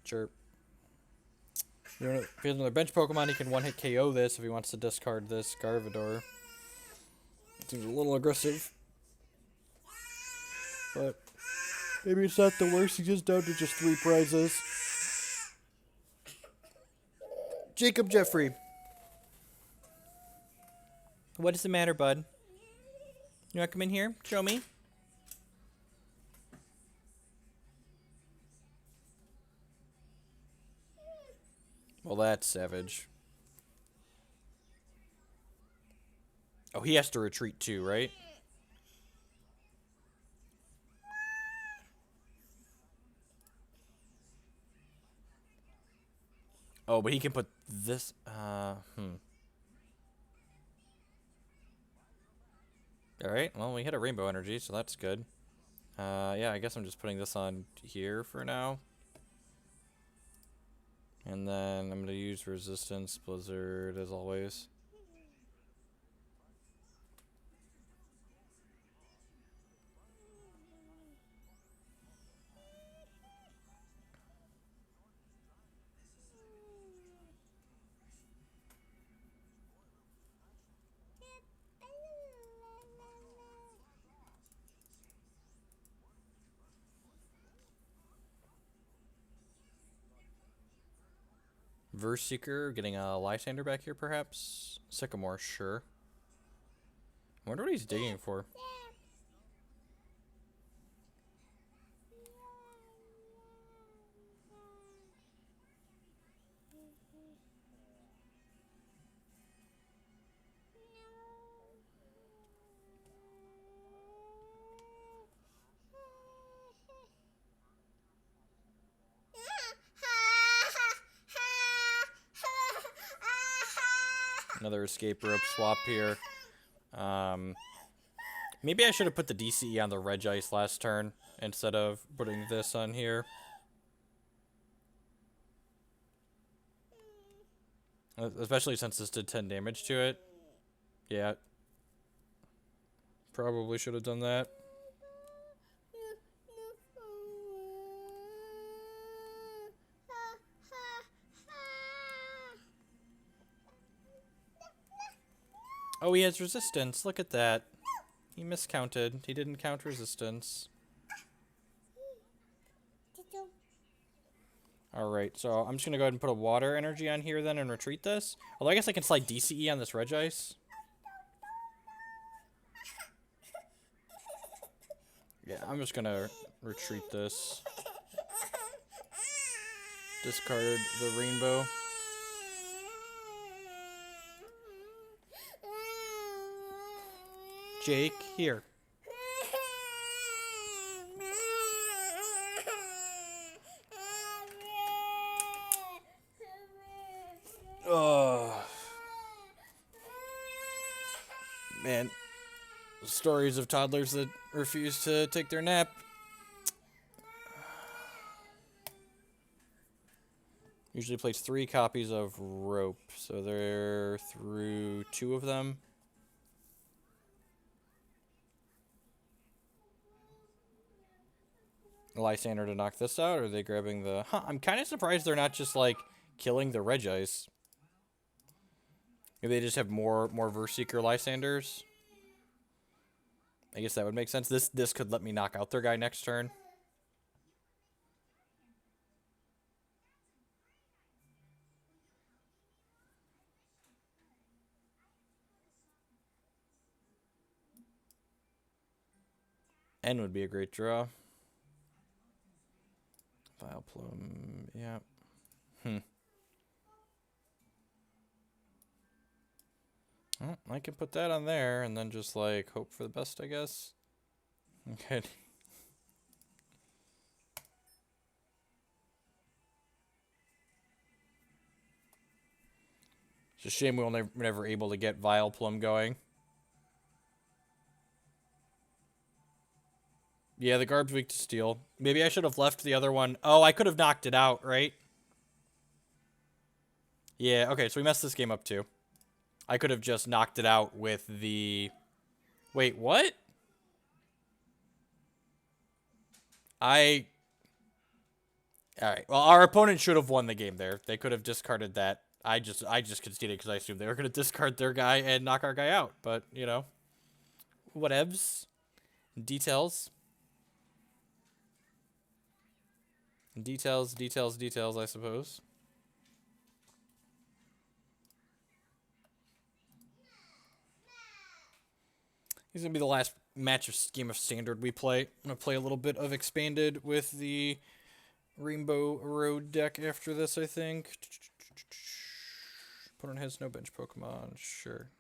Sure. If he has another bench Pokemon, he can one-hit KO this if he wants to discard this Gardevoir. Seems a little aggressive. But maybe it's not the worst. He's just down to just 3 prizes. Jacob Jeffrey. What is the matter, bud? You want to come in here? Show me. that's savage. Oh, he has to retreat too, right? Oh, but he can put this, Alright, well, we hit a rainbow energy, so that's good. Yeah, I guess I'm just putting this on here for now. And then I'm gonna use Resistance, Blizzard, as always. Verse Seeker, getting a Lysandre back here, perhaps? Sycamore, sure. I wonder what he's digging for. Another escape rope swap here. Maybe I should have put the DCE on the Regice last turn instead of putting this on here. Especially since this did 10 damage to it. Yeah. Probably should have done that. Oh, he has resistance. Look at that. He miscounted. He didn't count resistance. Alright, so I'm just going to go ahead and put a water energy on here then and retreat this. Although I guess I can slide DCE on this Regice. Yeah, I'm just going to retreat this. Discard the rainbow. Jake, here. Man, stories of toddlers that refuse to take their nap. Usually plays 3 copies of rope, so they're through 2 of them. Lysandre to knock this out, or are they grabbing the... Huh, I'm kind of surprised they're not just, like, killing the Regice. Maybe they just have more Verseeker Lysandres. I guess that would make sense. This could let me knock out their guy next turn. N would be a great draw. Vileplume, yeah. Well, I can put that on there and then just, like, hope for the best, I guess. Okay. It's a shame we were never able to get Vileplume going. Yeah, the Garb's weak to steel. Maybe I should have left the other one. Oh, I could have knocked it out, right? Yeah, okay, so we messed this game up too. I could have just knocked it out with the... Wait, what? Alright, well, our opponent should have won the game there. They could have discarded that. I just conceded because I assumed they were going to discard their guy and knock our guy out. But, you know, whatevs. Details. Details, I suppose. This is going to be the last match of Game of Standard we play. I'm going to play a little bit of Expanded with the Rainbow Road deck after this, I think. Opponent has no bench Pokemon. Sure.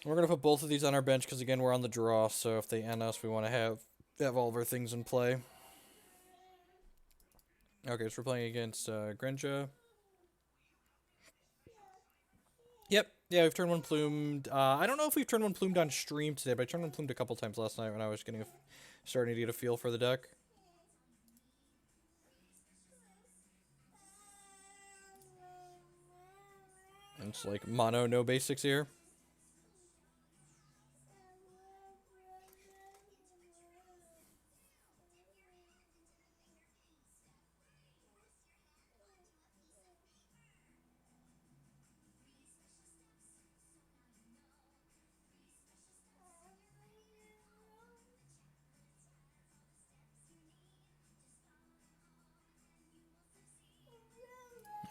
We're going to put both of these on our bench because, again, we're on the draw. So if they end us, we want to have all of our things in play. Okay, so we're playing against Greninja. Yep. Yeah, we've turned one plumed. I don't know if we've turned one plumed on stream today, but I turned one plumed a couple times last night when I was starting to get a feel for the deck. And it's like mono, no basics here.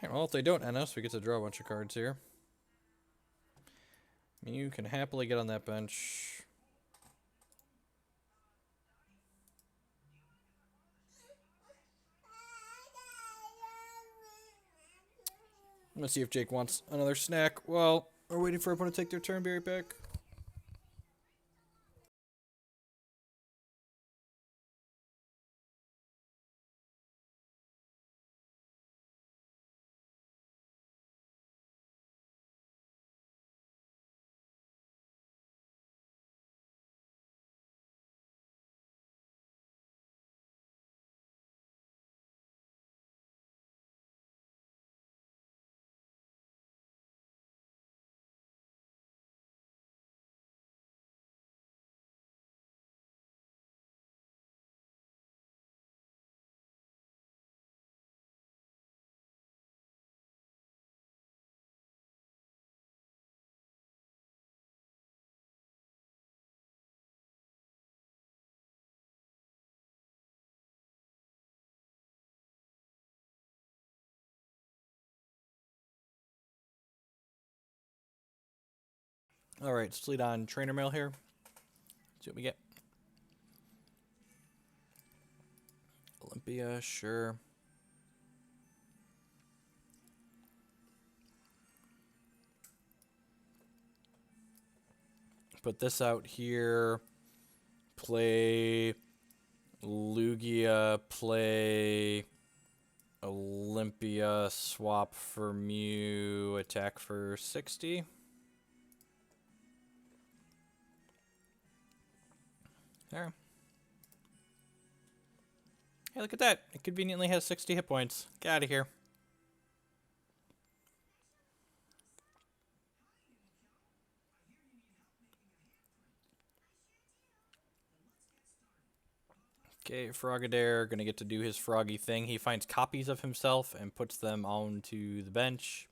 Okay, well, if they don't end us, we get to draw a bunch of cards here. Mew can happily get on that bench. Let's see if Jake wants another snack. Well, we're waiting for everyone to take their turn. Be right back. All right, let's lead on Trainer Mail here. See what we get. Olympia, sure. Put this out here. Play Lugia, play Olympia, swap for Mew, attack for 60. There. Hey, look at that. It conveniently has 60 hit points. Get out of here. Okay, Frogadair gonna get to do his froggy thing. He finds copies of himself and puts them onto the bench.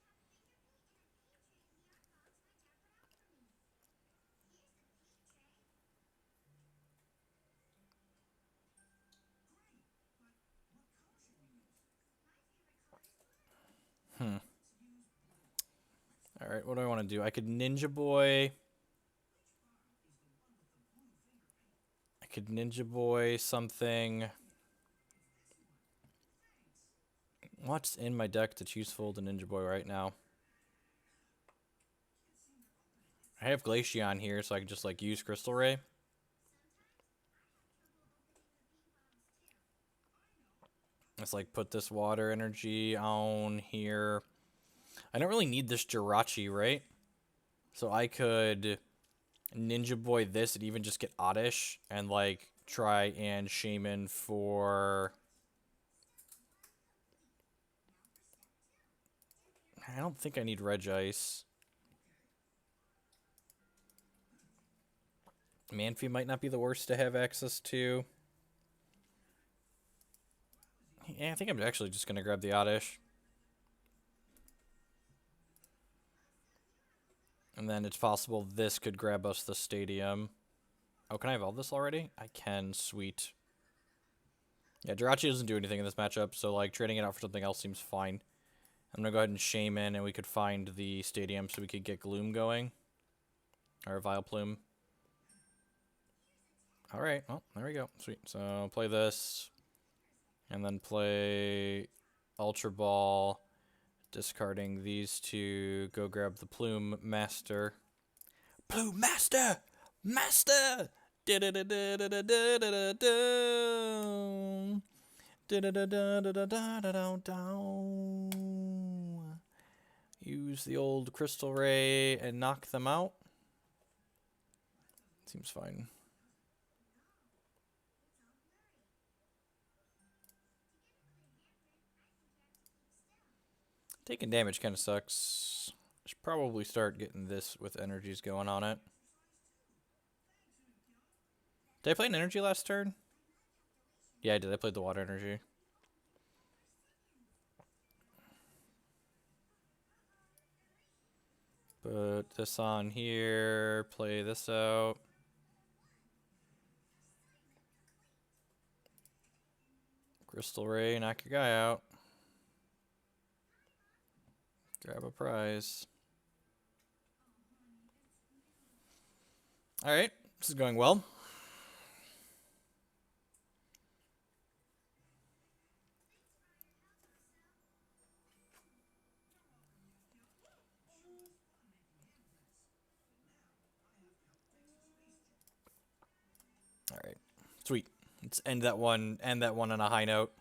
Alright, what do I want to do? I could Ninja Boy. I could Ninja Boy something. What's in my deck that's useful to Ninja Boy right now? I have Glaceon here, so I can just, like, use Crystal Ray. Let's, like, put this Water Energy on here. I don't really need this Jirachi, right? So I could Ninja Boy this and even just get Oddish and, like, try and Shaymin for... I don't think I need Regice. Manaphy might not be the worst to have access to. Yeah, I think I'm actually just going to grab the Oddish. And then it's possible this could grab us the Stadium. Oh, can I evolve this already? I can. Sweet. Yeah, Jirachi doesn't do anything in this matchup, so like trading it out for something else seems fine. I'm going to go ahead and Shaymin, and we could find the Stadium so we could get Gloom going. Or Vileplume. Alright, well, there we go. Sweet. So, play this. And then play Ultra Ball. Discarding these to go grab the Plume Master. Plume Master! Master! Use the old Crystal Ray and knock them out. Seems fine. Taking damage kind of sucks. Should probably start getting this with energies going on it. Did I play an energy last turn? Yeah, I did. I played the water energy. Put this on here. Play this out. Crystal Ray, knock your guy out. Grab a prize. Alright, this is going well. Alright, sweet. Let's end that one on a high note.